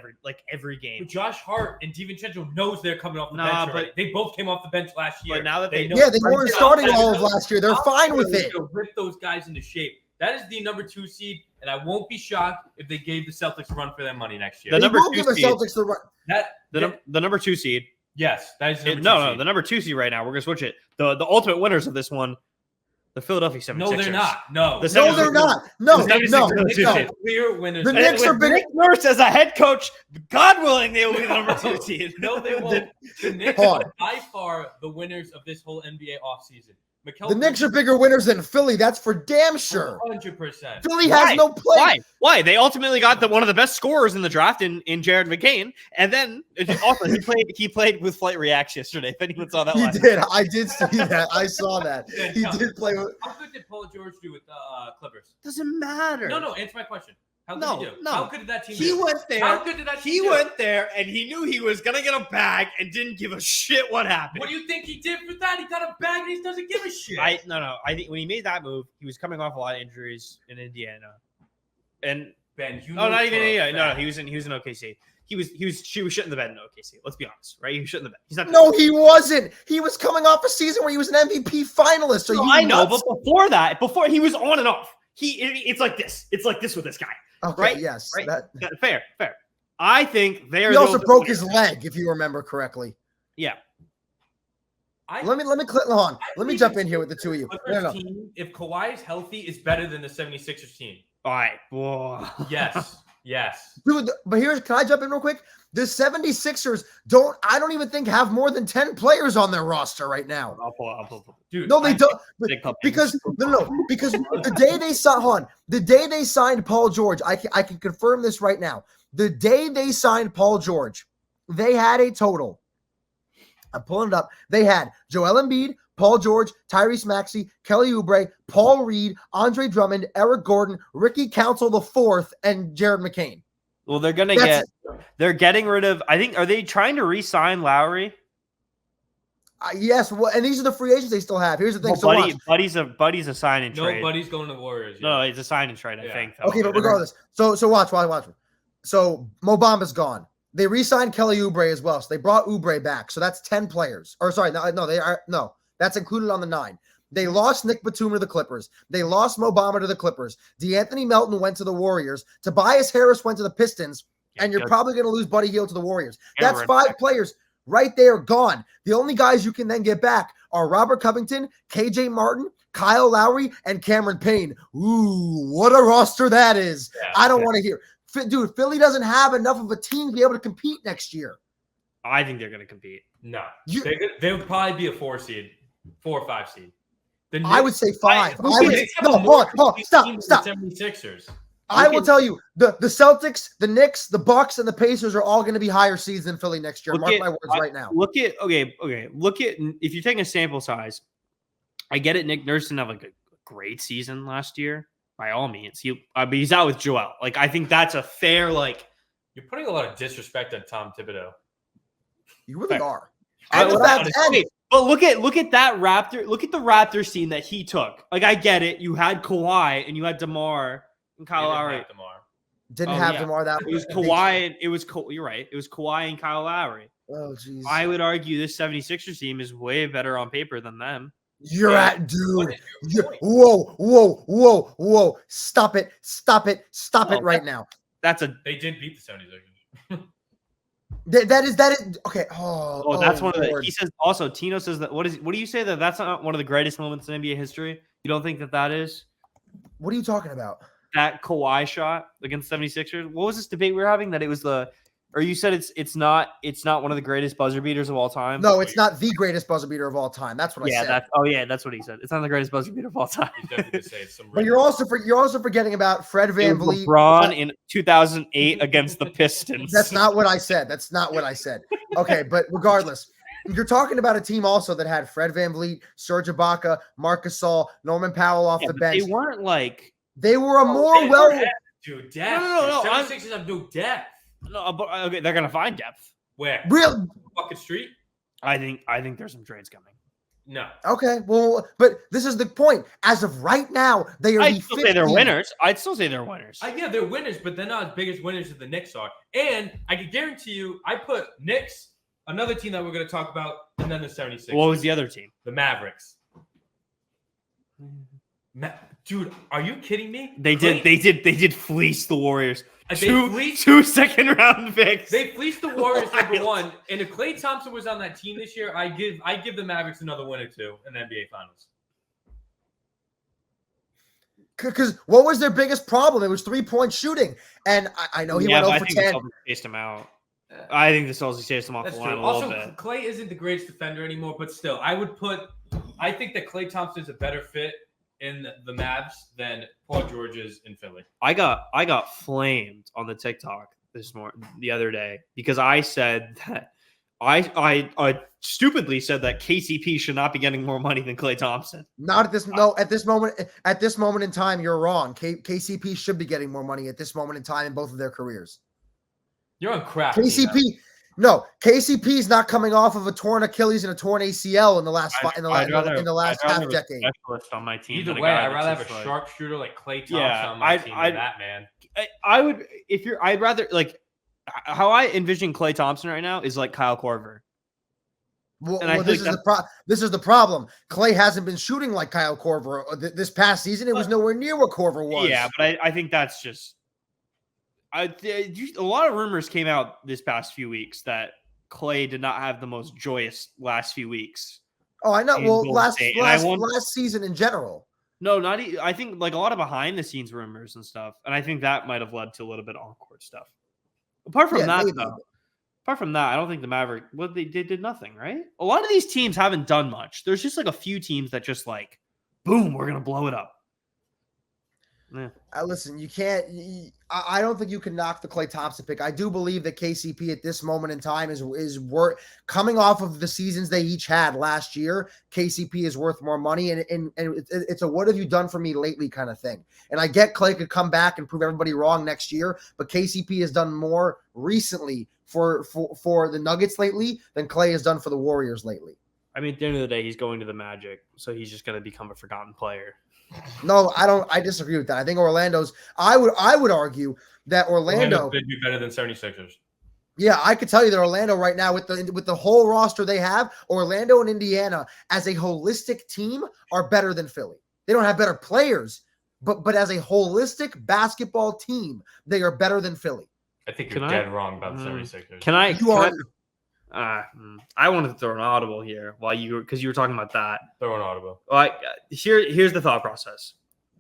every game. But Josh Hart and DiVincenzo knows they're coming off the bench already. They both came off the bench last year. But now that they know, they weren't starting all of last year. They're fine with it. Rip those guys into shape. That is the number 2 seed, and I won't be shocked if they gave the Celtics a run for their money next year. The number 2 give the seed, Celtics the run. the number 2 seed. Yes, that is the number 2 No, seed. the number 2 seed right now. We're gonna switch it. The ultimate winners of this one, the Philadelphia 76ers. No, they're not. No, They're not. No. Clear winners. The Knicks are big. Nick Nurse as a head coach. God willing, they will be the number 2 seed. No, they won't. The Knicks are by far the winners of this whole NBA offseason. The Knicks are bigger winners than Philly. That's for damn sure. 100%. Philly has no play. Why? They ultimately got one of the best scorers in the draft in Jared McCain, and then also he played with Flight Reacts yesterday. If anyone saw that, He did. I did see that. I saw that. He did play with. How good did Paul George do with Clippers? Doesn't matter. No. Answer my question. How good did he do? No. How good did that team He do? went there. How good did that team He do? went there, and he knew he was gonna get a bag, and didn't give a shit what happened. What do you think he did for that? He got a bag and he doesn't give a shit. I think when he made that move, he was coming off a lot of injuries in Indiana, and Ben, you no, know not even for a Indiana. No, fact. he was in OKC. She was shitting the bed in OKC. Let's be honest, right? He was shitting the bed. He's not. No, he wasn't. He was coming off a season where he was an MVP finalist. I know, but before he was on and off. It's like this. It's like this with this guy. Okay, right? yes. Right? Fair. I think they are. He also broke his leg, if you remember correctly. Yeah. Let me jump in here with the two of you. No. Team, if Kawhi is healthy, is better than the 76ers team. All right. Whoa. Yes. Dude, but can I jump in real quick? The 76ers I don't even think have more than 10 players on their roster right now. I'll pull. Dude, No, they don't. Because the day they signed Paul George, I can confirm this right now. The day they signed Paul George, they had a total. I'm pulling it up. They had Joel Embiid, Paul George, Tyrese Maxey, Kelly Oubre, Paul Reed, Andre Drummond, Eric Gordon, Ricky Council IV, and Jared McCain. Well, they're getting rid of. I think. Are they trying to re-sign Lowry? Yes. Well, and these are the free agents they still have. Here's the thing. Well, Buddy's a sign and trade. No, Buddy's going to the Warriors. No, it's a sign and trade. I think. Though. Okay, but regardless. So watch. So Mo Bamba's gone. They re-signed Kelly Oubre as well. So they brought Oubre back. So that's 10 players. Or sorry, no. That's included on the 9. They lost Nick Batum to the Clippers. They lost Mo Bamba to the Clippers. DeAnthony Melton went to the Warriors. Tobias Harris went to the Pistons. And you're probably going to lose Buddy Hield to the Warriors. That's 5 players right there gone. The only guys you can then get back are Robert Covington, KJ Martin, Kyle Lowry, and Cameron Payne. Ooh, what a roster that is. Yeah, I don't want to hear. Dude, Philly doesn't have enough of a team to be able to compete next year. I think they're going to compete. No. They would probably be a 4 or 5 seed. I would say 5. Stop. 76ers. I will tell you, the Celtics, the Knicks, the Bucks, and the Pacers are all going to be higher seeds than Philly next year. Mark my words right now. Look at if you're taking a sample size, I get it. Nick Nurse didn't have like a great season last year. By all means, he's out with Joel. Like I think that's a fair You're putting a lot of disrespect on Tom Thibodeau. You really are. But look at that Raptor. Look at the Raptor scene that he took. Like I get it. You had Kawhi and you had DeMar and Kyle Lowry. Didn't have DeMar that way. It was Kawhi. You're right. It was Kawhi and Kyle Lowry. Oh jeez. I would argue this 76ers team is way better on paper than them. Dude. Whoa. Stop it right now. They didn't beat the 76ers. That is okay. That's one of the. He says also. Tino says that. What do you say that's not one of the greatest moments in NBA history? You don't think that is? What are you talking about? that Kawhi shot against 76ers. What was this debate we were having? That it was or you said it's not one of the greatest buzzer beaters of all time. No, it's not the greatest buzzer beater of all time. That's what I said. That's what he said. It's not the greatest buzzer beater of all time. He's definitely gonna say it's some. But you're also forgetting about Fred Van Vliet. LeBron in 2008 against the Pistons. That's not what I said. Okay, but regardless, you're talking about a team also that had Fred Van Vliet, Serge Ibaka, Marc Gasol, Norman Powell off the bench. They weren't like they were a more well. Dude, depth. No. 76ers have no depth. No, but okay, they're gonna find depth. Where? Real Fucking street? I think there's some trades coming. No. Okay, well, but this is the point. As of right now, they are. I'd still say they're winners. Yeah, they're winners, but they're not as big as winners as the Knicks are. And I can guarantee you, I put Knicks, another team that we're going to talk about, and then the 76ers. What was the other team? The Mavericks. Dude, are you kidding me? They did fleece the Warriors. Fleeced 2 second-round picks. They fleeced the Warriors number one. And if Klay Thompson was on that team this year, I give the Mavericks another win or two in the NBA Finals. Because what was their biggest problem? It was 3-point shooting, and I know he went over 10. Chased him out. I think the Celtics chased him off the line a little bit. Klay isn't the greatest defender anymore, but still, I think that Klay Thompson is a better fit in the Mavs than Paul George is in Philly. I got flamed on the TikTok the other day because I said that I stupidly said that KCP should not be getting more money than Klay Thompson. Not at this moment. At this moment in time, you're wrong. KCP should be getting more money at this moment in time in both of their careers. You're on crack. KCP is not coming off of a torn Achilles and a torn ACL in the last half decade. Specialist on my team. Either way, I'd rather have a sharpshooter like Klay Thompson on my team than that man. I would I'd rather like how I envision Klay Thompson right now is like Kyle Korver. This is the problem. Klay hasn't been shooting like Kyle Korver this past season. It was nowhere near what Korver was. Yeah, but I think that's just. A lot of rumors came out this past few weeks that Klay did not have the most joyous last few weeks. Oh, I know. Well, last season in general. No, I think like a lot of behind the scenes rumors and stuff, and I think that might have led to a little bit of on-court stuff. Apart from that, I don't think the Maverick. Well, they did nothing, right? A lot of these teams haven't done much. There's just like a few teams that just like, boom, we're gonna blow it up. Yeah. Listen, you can't. I don't think you can knock the Klay Thompson pick. I do believe that KCP at this moment in time is worth coming off of the seasons they each had last year. KCP is worth more money, and it's a what have you done for me lately kind of thing. And I get Klay could come back and prove everybody wrong next year, but KCP has done more recently for the Nuggets lately than Klay has done for the Warriors lately. I mean, at the end of the day, he's going to the Magic, so he's just going to become a forgotten player. No, I don't. I disagree with that. I think Orlando's. I would argue that Orlando could be better than 76ers. Yeah, I could tell you that Orlando right now with the whole roster they have, Orlando and Indiana as a holistic team are better than Philly. They don't have better players, but as a holistic basketball team, they are better than Philly. I think you're dead wrong about the 76ers. I wanted to throw an audible here because you were talking about that. Throw an audible. Well, here's the thought process.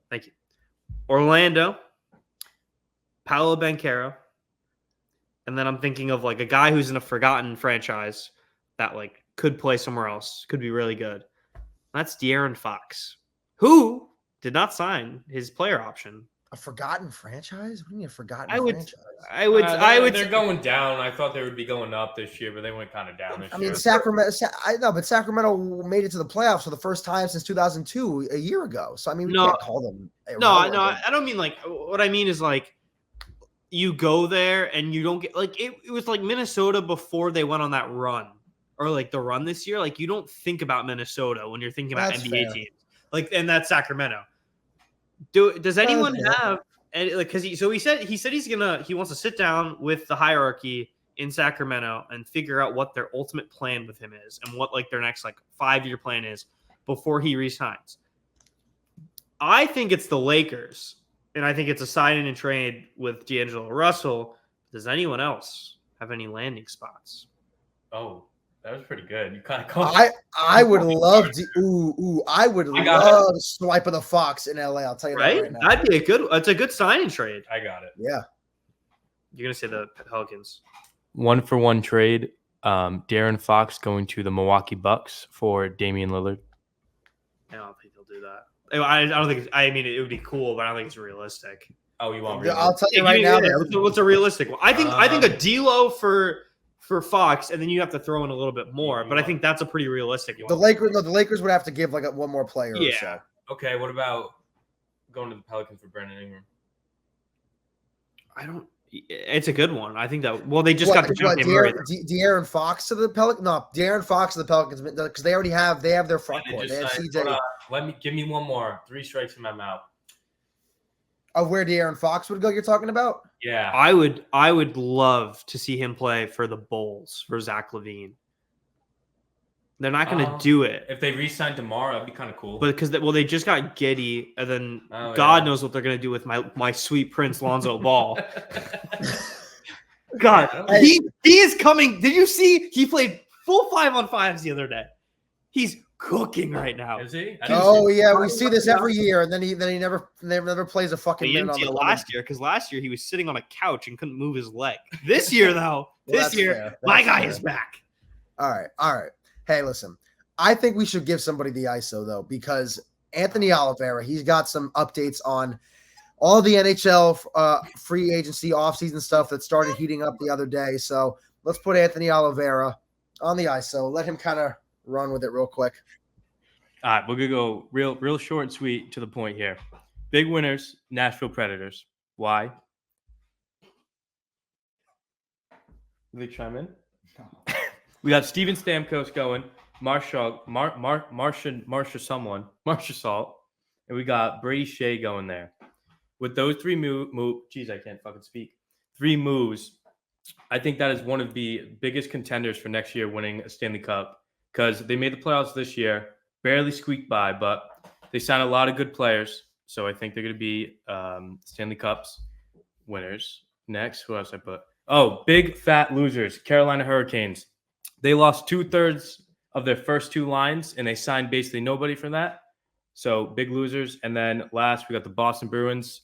Thank you. Orlando, Paolo Banchero, and then I'm thinking of like a guy who's in a forgotten franchise that like could play somewhere else, could be really good. That's De'Aaron Fox, who did not sign his player option. A forgotten franchise? What do you mean a forgotten franchise? I would. They're going down. I thought they would be going up this year, but they went kind of down this year. I mean, Sacramento made it to the playoffs for the first time since 2002, a year ago. So I mean, we can't call them. I don't mean like. What I mean is like, you go there and you don't get like it was like Minnesota before they went on that run, or like the run this year. Like you don't think about Minnesota when you're thinking about NBA teams. Like, and that's Sacramento. Does anyone have because he said he wants to sit down with the hierarchy in Sacramento and figure out what their ultimate plan with him is and what like their next like 5-year plan is before he resigns. I think it's the Lakers, and I think it's a sign and trade with D'Angelo Russell. Does anyone else have any landing spots? Oh, That was pretty good. You kind of caught. I would love to. I would I got love to swipe of the Fox in LA. I'll tell you that Right? right now. That'd be it's a good sign-in trade. I got it. Yeah. You're gonna say the Pelicans. 1-for-1 trade. De'Aaron Fox going to the Milwaukee Bucks for Damian Lillard. I don't think they'll do that. I don't think. I mean, it would be cool, but I don't think it's realistic. Oh, you want? I'll tell you right now. What's a realistic one? I think a D'Lo for Fox, and then you have to throw in a little bit more. But I think that's a pretty realistic one. The Lakers would have to give like one more player. Yeah. Or so. Okay. What about going to the Pelicans for Brandon Ingram? It's a good one. I think that. Well, they just got the Murray. De'Aaron Fox to the Pelicans. No, De'Aaron Fox to the Pelicans because they already have their front court. They have CJ. Give me one more. 3 strikes in my mouth. Of where De'Aaron Fox would go, you're talking about? Yeah. I would love to see him play for the Bulls for Zach LaVine. They're not going to do it. If they re-sign tomorrow, that'd be kind of cool. But because they just got Giddey, and then God knows what they're going to do with my sweet prince Lonzo Ball. God, he is coming. Did you see? He played full 5-on-5s the other day. He's cooking right now. Is he? Oh yeah, we see this every year, and then he never plays a fucking minute on the last year because last year he was sitting on a couch and couldn't move his leg. This year though, my guy is back. All right. Hey, listen, I think we should give somebody the ISO though, because Anthony Olivera, he's got some updates on all the NHL free agency offseason stuff that started heating up the other day. So let's put Anthony Olivera on the ISO. Let him kind of run with it real quick. All right, we're gonna go real short and sweet to the point here. Big winners, Nashville Predators. Why? Will they chime in? No. We got Steven Stamkos going, Marcia Salt, and we got Brady Shea going there. With those 3 I can't fucking speak. 3 moves. I think that is one of the biggest contenders for next year winning a Stanley Cup because they made the playoffs this year, barely squeaked by, but they signed a lot of good players. So I think they're going to be Stanley Cups winners. Next, who else I put? Oh, big fat losers, Carolina Hurricanes. They lost 2/3 of their first 2 lines, and they signed basically nobody for that. So big losers. And then last, we got the Boston Bruins.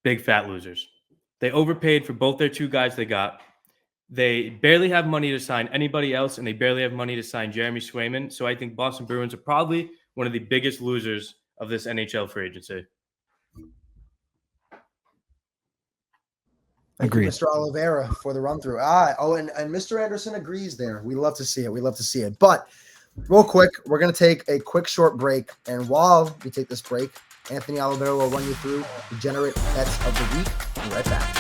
Big fat losers. They overpaid for both their 2 guys they got. They barely have money to sign anybody else, and they barely have money to sign Jeremy Swayman. So I think Boston Bruins are probably one of the biggest losers of this NHL free agency. Agreed. Mr. Olivera for the run through. And Mr. Anderson agrees there. We love to see it. But real quick, we're going to take a quick short break. And while we take this break, Anthony Olivera will run you through the Generate Bets of the Week. We'll be right back.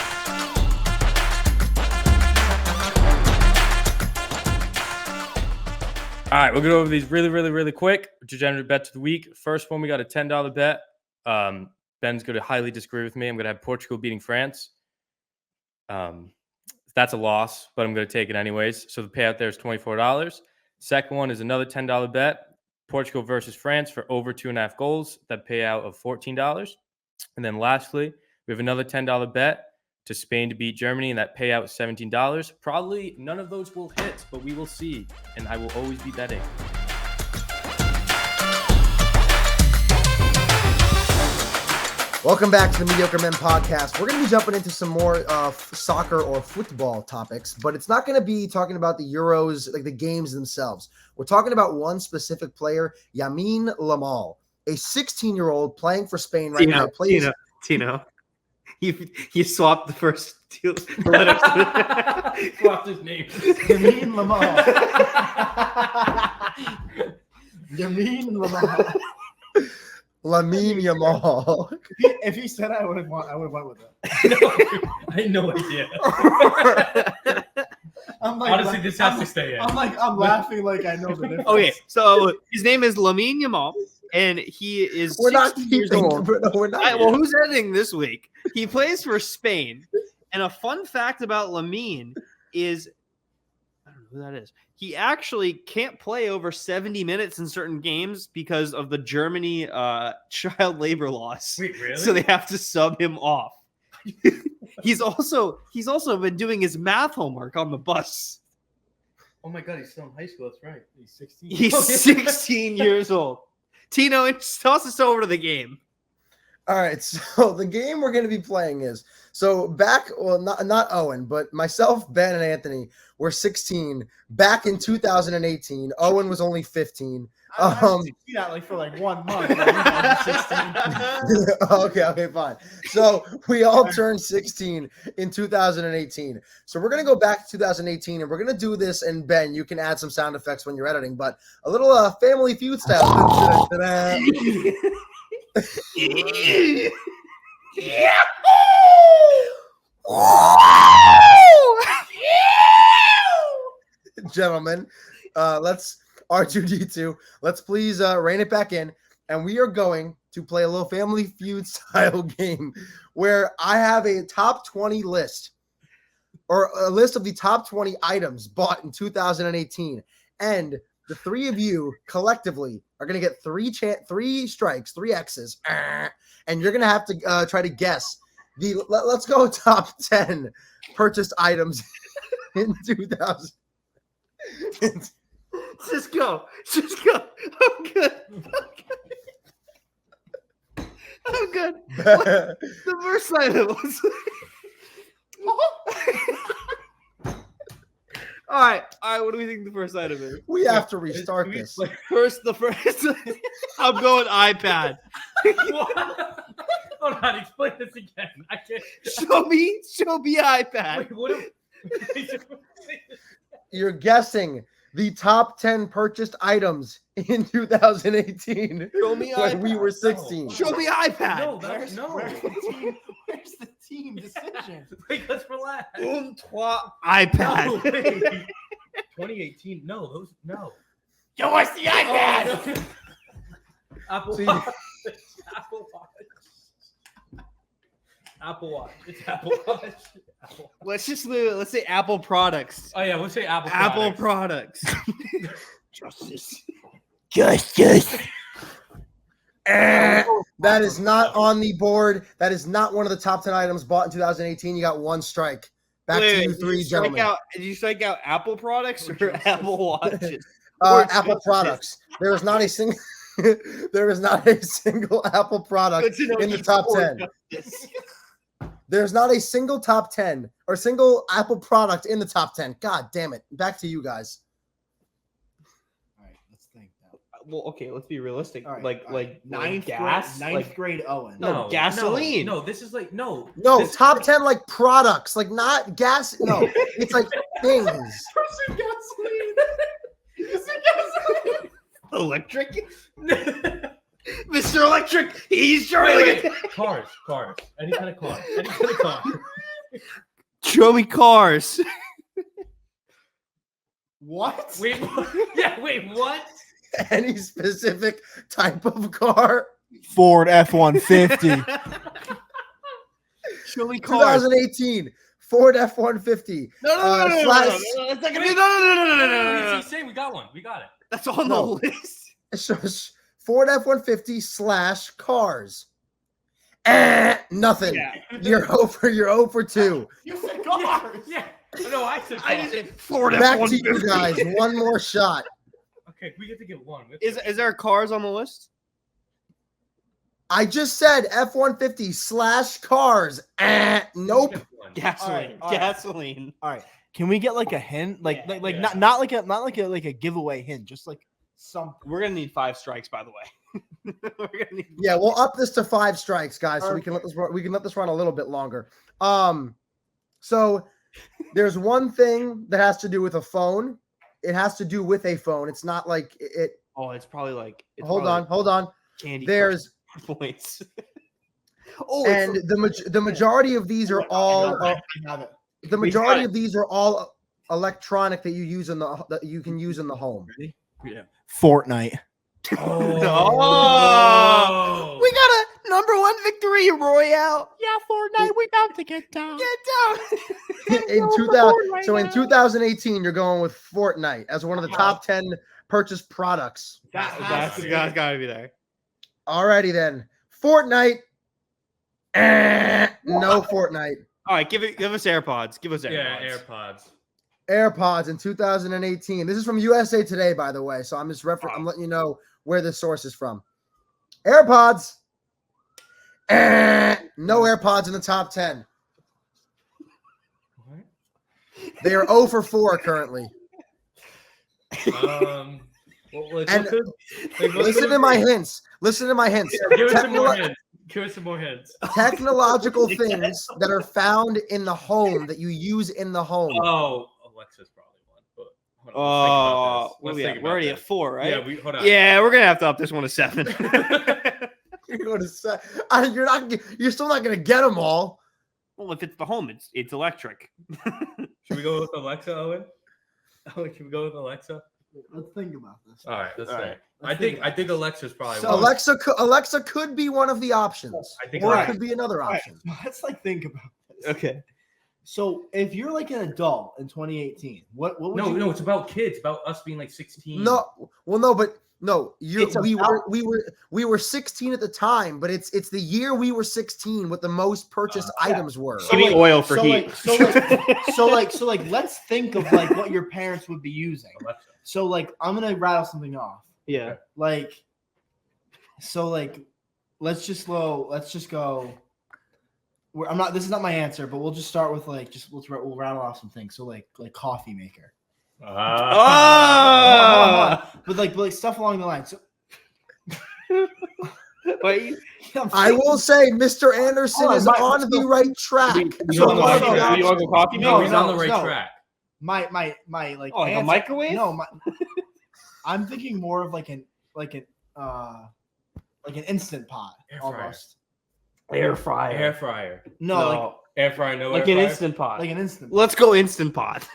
All right, we'll go over these really quick. Degenerate bets of the week. First one, we got a $10 bet. Ben's going to highly disagree with me. I'm going to have Portugal beating France. That's a loss, but I'm going to take it anyways. So the payout there is $24. Second one is another $10 bet. Portugal versus France for over 2.5 goals. That payout of $14. And then lastly, we have another $10 bet to Spain to beat Germany, and that payout is $17. Probably none of those will hit, but we will see, and I will always be betting. Welcome back to the Mediocre Men podcast. We're going to be jumping into some more soccer or football topics, but it's not going to be talking about the Euros, like the games themselves. We're talking about one specific player, Lamine Yamal, a 16-year-old playing for Spain right now. Tino. You swapped the first 2 letters. Swapped his name. Lamine Yamal. Lamine Yamal. Lamine Yamal. If he said I would have went with it. No, I had no idea. I'm like, honestly, this has to stay in. I'm laughing like I know the difference. Okay, so his name is Lamine Yamal, and he is We're not 16 years old. No, we're not. Well, who's editing this week? He plays for Spain. And a fun fact about Lamine is, I don't know who that is. He actually can't play over 70 minutes in certain games because of the Germany child labor laws. Wait, really? So they have to sub him off. He's also been doing his math homework on the bus. Oh my god, he's still in high school. That's right. He's 16. He's 16 years old. Tino, toss us over to the game. All right, so the game we're going to be playing is not Owen, but myself, Ben, and Anthony were 16 back in 2018. Owen was only 15. For like 1 month. Okay, fine. So we all turned 16 in 2018. So we're going to go back to 2018, and we're going to do this. And Ben, you can add some sound effects when you're editing, but a little Family Feud style. Gentlemen, let's R2D2. Let's please rein it back in, and we are going to play a little Family Feud style game where I have a top 20 list, or a list of the top 20 items bought in 2018, and the three of you collectively are going to get three strikes, 3 X's, and you're going to have to try to guess let's go top 10 purchased items in 2000. Just go. I'm good. The first item was. All right. What do we think the first item is? We have to restart this. The first. I'm going iPad. Hold on, explain this again. I can't. Show me iPad. Wait, what You're guessing the top 10 purchased items in 2018 Show me when iPad. we were 16. Show me iPad. No, Where's the team decision? Wait, let's relax. iPad. No, wait. 2018. No. Yo, where's the iPad? Apple See- Watch. Apple Watch. It's Apple Watch. Let's say Apple products. Oh yeah, let's say Apple. Apple products. Justice. That is not on the board. That is not one of the top 10 items bought in 2018. You got 1 strike. Back to you three, gentlemen. Did you strike out Apple products or Apple Watches? Apple products. There is not a single. There is not a single Apple product in the top 10. There's not a single top 10 or single Apple product in the top 10. God damn it. Back to you guys. All right, let's think now. Well, okay, let's be realistic. All right, Like all right. ninth gas, grade, ninth grade Owen. No, gasoline. No, this is like no. No, This- top 10 like products, like not gas. No, it's like things. Electric. Mr. Electric, he's Charlie. Cars. Any kind of car. Show me cars. What? Wait, what? Yeah, wait, what? Any specific type of car? Ford F-150. Show me cars. 2018 Ford F-150. No. slash- That's not gonna be. No. He's saying we got one. We got it. That's on No. the list. So Ford F-150 / cars. Nothing. Yeah. You're over 2. You said cars. Yeah. No, I said. I just said Ford Back to F-150. you guys. One more shot. Okay, we get to get one. Is there cars on the list? I just said F-150 / cars. Nope. Gasoline. All right. Gasoline. All right. Can we get like a hint? Like Yeah, like yeah. not like a giveaway hint, just like something. We're gonna need 5 strikes, by the way. We're gonna need. Yeah, we'll up this to 5 strikes, guys, so we can let this run a little bit longer. So there's one thing that has to do with a phone. It has to do with a phone. It's not like it. Oh, it's probably like. Hold on. Candy. There's Crush points. Oh, and the majority of these are all I have it. the majority of these are all electronic that you use that you can use in the home. Fortnite. Oh. We got a #1 victory royale. Yeah, Fortnite. We got to get down. Get down. In 2018, you're going with Fortnite as one of the top 10 purchased products. That has to be. That's gotta be there. Alrighty then, Fortnite. No Fortnite. All right, give us AirPods. Give us AirPods. Yeah, AirPods. AirPods in 2018. This is from USA Today, by the way. So I'm just I'm letting you know where the source is from. AirPods. No AirPods in the top 10. What? They are 0 for 4 currently. Listen to my hints. Listen to my hints. Give us some more hints. Give us some more hints. Technological things that are found in the home that you use in the home. Oh, Alexa's probably one. But hold on, we're already at 4, right? Yeah, hold on. Yeah, we're gonna have to up this one to 7. You're going to say you're still not going to get them all. Well, if it's the home, it's electric. Should we go with Alexa, Owen? Should we go with Alexa? Let's think about this. All right, let's All see. right. I think Alexa's probably So one. Alexa could be one of the options. I think Or it Alexa- could be another All right, option. let's think about this. Okay. So if you're like an adult in 2018, what would you No, it's about kids, about us being like 16. No, well, no, but no, It's we were 16 at the time, but it's the year we were 16 what the most purchased items were. Give me oil for heat. So let's think of like what your parents would be using. Alexa. So like I'm gonna rattle something off. Yeah. Let's just go. This is not my answer, but we'll just start with we'll rattle off some things. So like coffee maker. But like stuff along the line. So Wait, I will say Mr. Anderson is on the right track. you want to go coffee? No, he's no, on the right no. track. my like Oh, like a answer- microwave? No, I'm thinking more of like an instant pot Air fryer. almost. Air fryer. Air fryer. No, Air fryer, no like air an fryer. instant pot. like an instant. Let's go instant pot.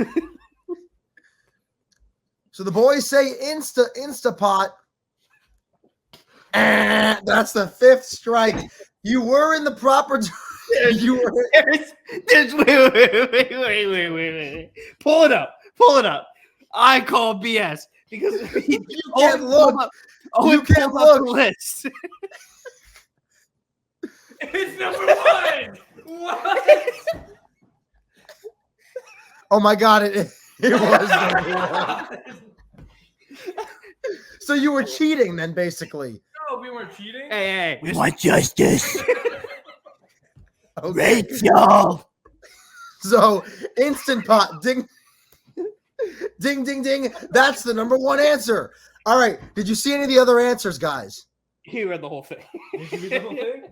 So the boys say Instapot. That's the 5th strike. You were in the proper. You were. Wait. Pull it up. I call BS because You can't look. You can't look. The list. It's number 1. What? Oh my God! It was number 1. So you were cheating then, basically. No, we weren't cheating. Hey. We want justice. Okay. Rachel. So Instant Pot, ding, ding, ding, ding. That's the number 1 answer. All right. Did you see any of the other answers, guys? He read the whole thing. Did you read the whole thing?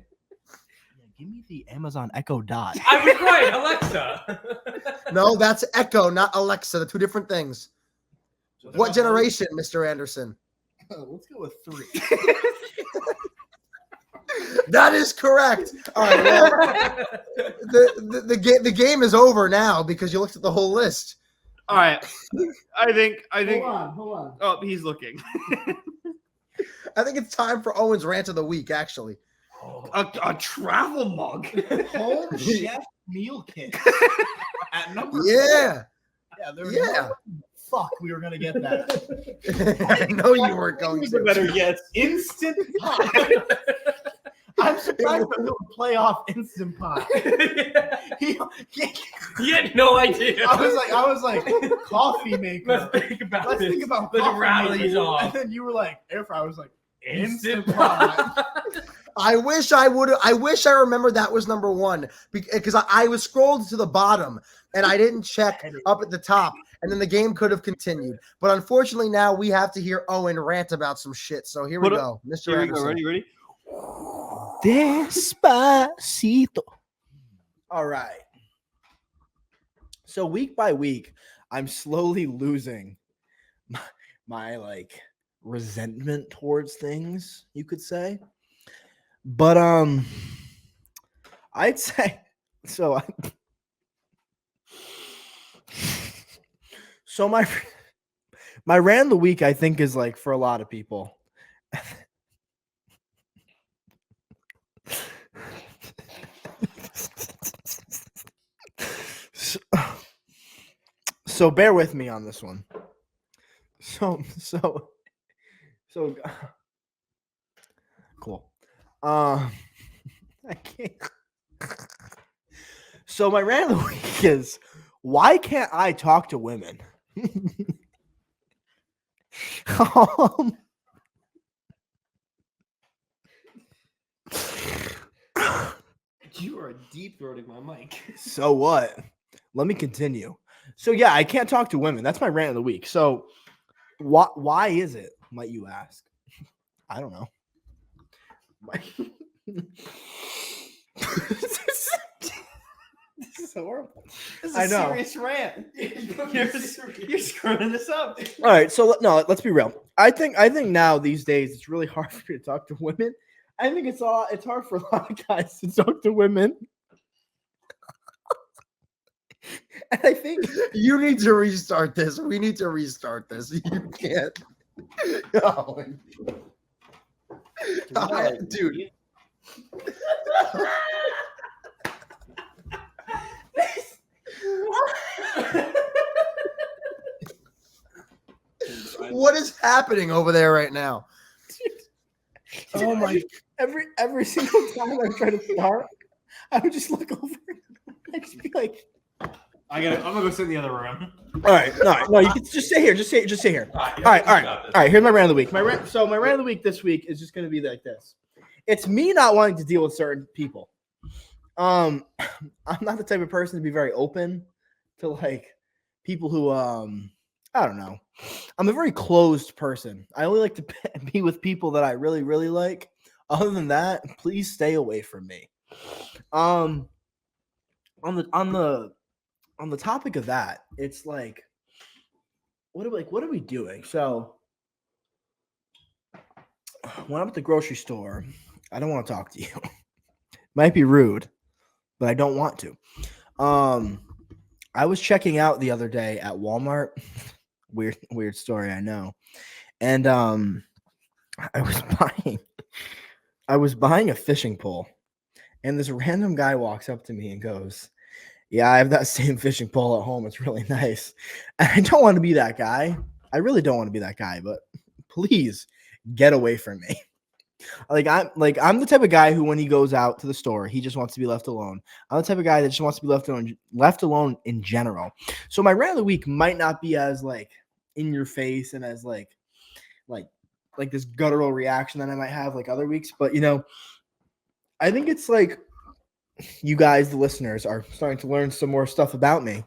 Give me the Amazon Echo Dot. I was right, Alexa. No, that's Echo, not Alexa. They're 2 different things. What generation, Mr. Anderson? Let's go with 3. That is correct. All right. Well, the game is over now because you looked at the whole list. All right. I think. Hold on. Oh, he's looking. I think it's time for Owen's rant of the week, actually. A travel mug. Home chef meal kit. At number Yeah. 4. There was Yeah. no fuck we were gonna get that. I know you weren't going to. Better guess. Instant pot. I'm surprised that he'll play off Instant Pot. He had no idea. I was like, coffee maker. Let's think about Let's this. think about Let's coffee rattle maker. these off. And then you were like, air fryer. I was like, Instant Instant Pot. I wish I remembered that was number 1 because I was scrolled to the bottom and I didn't check up at the top, and then the game could have continued. But unfortunately, now we have to hear Owen rant about some shit. So here we go, Mr. Here we go. Anderson. Ready? Despacito. All right. So week by week, I'm slowly losing my like resentment towards things, you could say. But I'd say so. So my rant of the week, I think, is like for a lot of people. So bear with me on this one. So cool. I can't. So my rant of the week is, why can't I talk to women? You are deep throating my mic. So what? Let me continue. So yeah, I can't talk to women. That's my rant of the week. So why is it, might you ask? I don't know. This is horrible. This is I a know. serious rant. You're screwing this up. All right, so no, let's be real. I think now these days it's really hard for me to talk to women. I think it's hard for a lot of guys to talk to women. And I think You need to restart this. We need to restart this. You can't. Oh, dude. What is happening over there right now? Oh my! every single time I try to start, I would just look over and I'd just be like, I'm gonna go sit in the other room. all right, no, you can just sit here, just sit here. All right. Here's my rant of the week. My rant of the week this week is just gonna be like this. It's me not wanting to deal with certain people. I'm not the type of person to be very open to like people who I don't know. I'm a very closed person. I only like to be with people that I really, really like. Other than that, please stay away from me. On the topic of that, it's like, what are we doing? So when I'm at the grocery store, I don't want to talk to you. Might be rude, but I don't want to. I was checking out the other day at Walmart. Weird story, I know. And I was buying a fishing pole, and this random guy walks up to me and goes, "Yeah, I have that same fishing pole at home. It's really nice." And I don't want to be that guy. I really don't want to be that guy, but please get away from me. I'm the type of guy who, when he goes out to the store, he just wants to be left alone. I'm the type of guy that just wants to be left alone in general. So my rant of the week might not be as like in your face and as like this guttural reaction that I might have like other weeks, but I think it's like you guys, the listeners, are starting to learn some more stuff about me,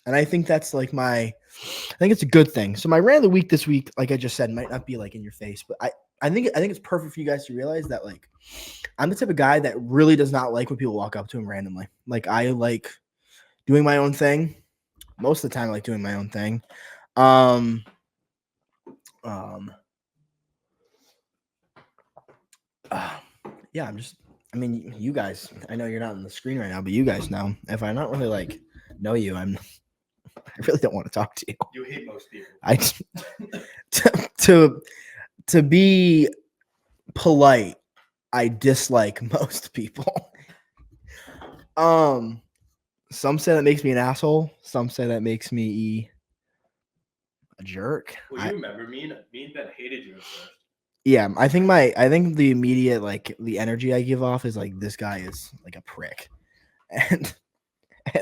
and I think that's like I think it's a good thing. So my rant of the week this week, like I just said, might not be like in your face, but I think it's perfect for you guys to realize that like I'm the type of guy that really does not like when people walk up to him randomly. Like I like doing my own thing. Most of the time I like doing my own thing. Yeah, you guys, I know you're not on the screen right now, but you guys know if I not really like know you, I really don't want to talk to you. You hate most people. To be polite, I dislike most people. Some say that makes me an asshole. Some say that makes me a jerk. Well, you remember me and Ben hated you at first. Yeah, I think the immediate like the energy I give off is like this guy is like a prick, and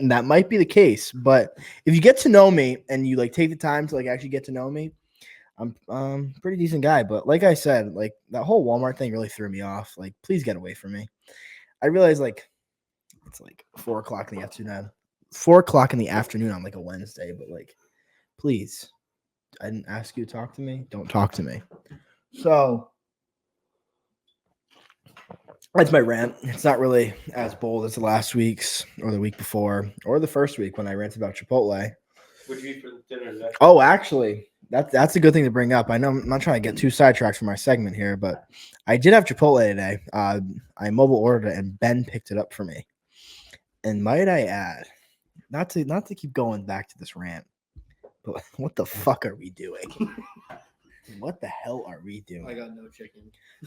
that might be the case. But if you get to know me and you like take the time to like actually get to know me, I'm a pretty decent guy. But like I said, like that whole Walmart thing really threw me off. Like, please get away from me. I realize like it's like 4:00 in the afternoon. 4:00 in the afternoon on like a Wednesday, but like, please, I didn't ask you to talk to me. Don't talk to me. So that's my rant. It's not really as bold as the last week's or the week before or the first week when I ranted about Chipotle. What did you eat for dinner today? Oh, actually, that's a good thing to bring up. I know I'm not trying to get too sidetracked from our segment here, but I did have Chipotle today. I mobile ordered it and Ben picked it up for me. And might I add, not to keep going back to this rant, but what the fuck are we doing? What the hell are we doing? I got no chicken.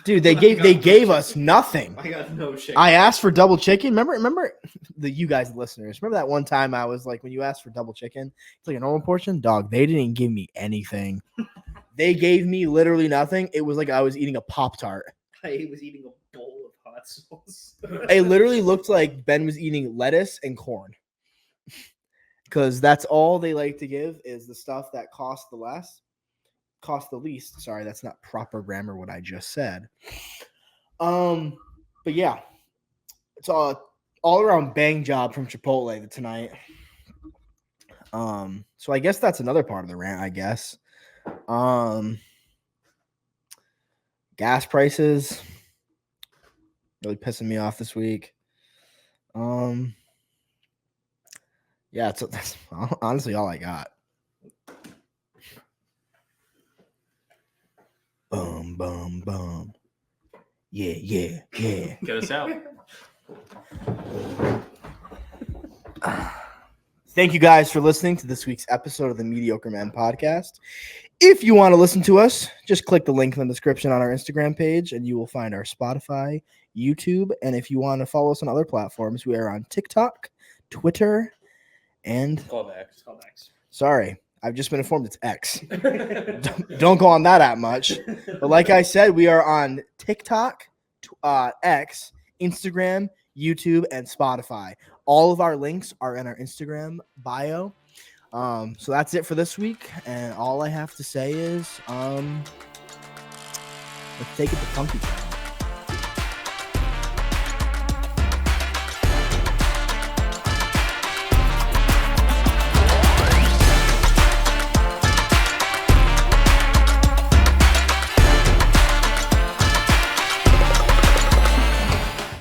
Dude, they gave us nothing. I got no chicken. I asked for double chicken. Remember you guys, the listeners. Remember that one time I was like, when you asked for double chicken, it's like a normal portion. Dog, they didn't give me anything. They gave me literally nothing. It was like I was eating a Pop-Tart. I was eating a bowl of hot sauce. It literally looked like Ben was eating lettuce and corn. because that's all they like to give is the stuff that costs the least. Sorry, that's not proper grammar what I just said. But yeah, it's all around bang job from Chipotle tonight. So I guess that's another part of the rant, I guess. Gas prices really pissing me off this week. Yeah, that's honestly all I got. Boom, boom, boom. Yeah, yeah, yeah. Get us out. Thank you guys for listening to this week's episode of the Mediocre Men podcast. If you want to listen to us, just click the link in the description on our Instagram page and you will find our Spotify, YouTube, and if you want to follow us on other platforms, we are on TikTok, Twitter, and Callbacks. sorry, I've just been informed it's X. Don't go on that much. But like I said, we are on TikTok, X, Instagram, YouTube, and Spotify. All of our links are in our Instagram bio. So that's it for this week. And all I have to say is let's take it to funky.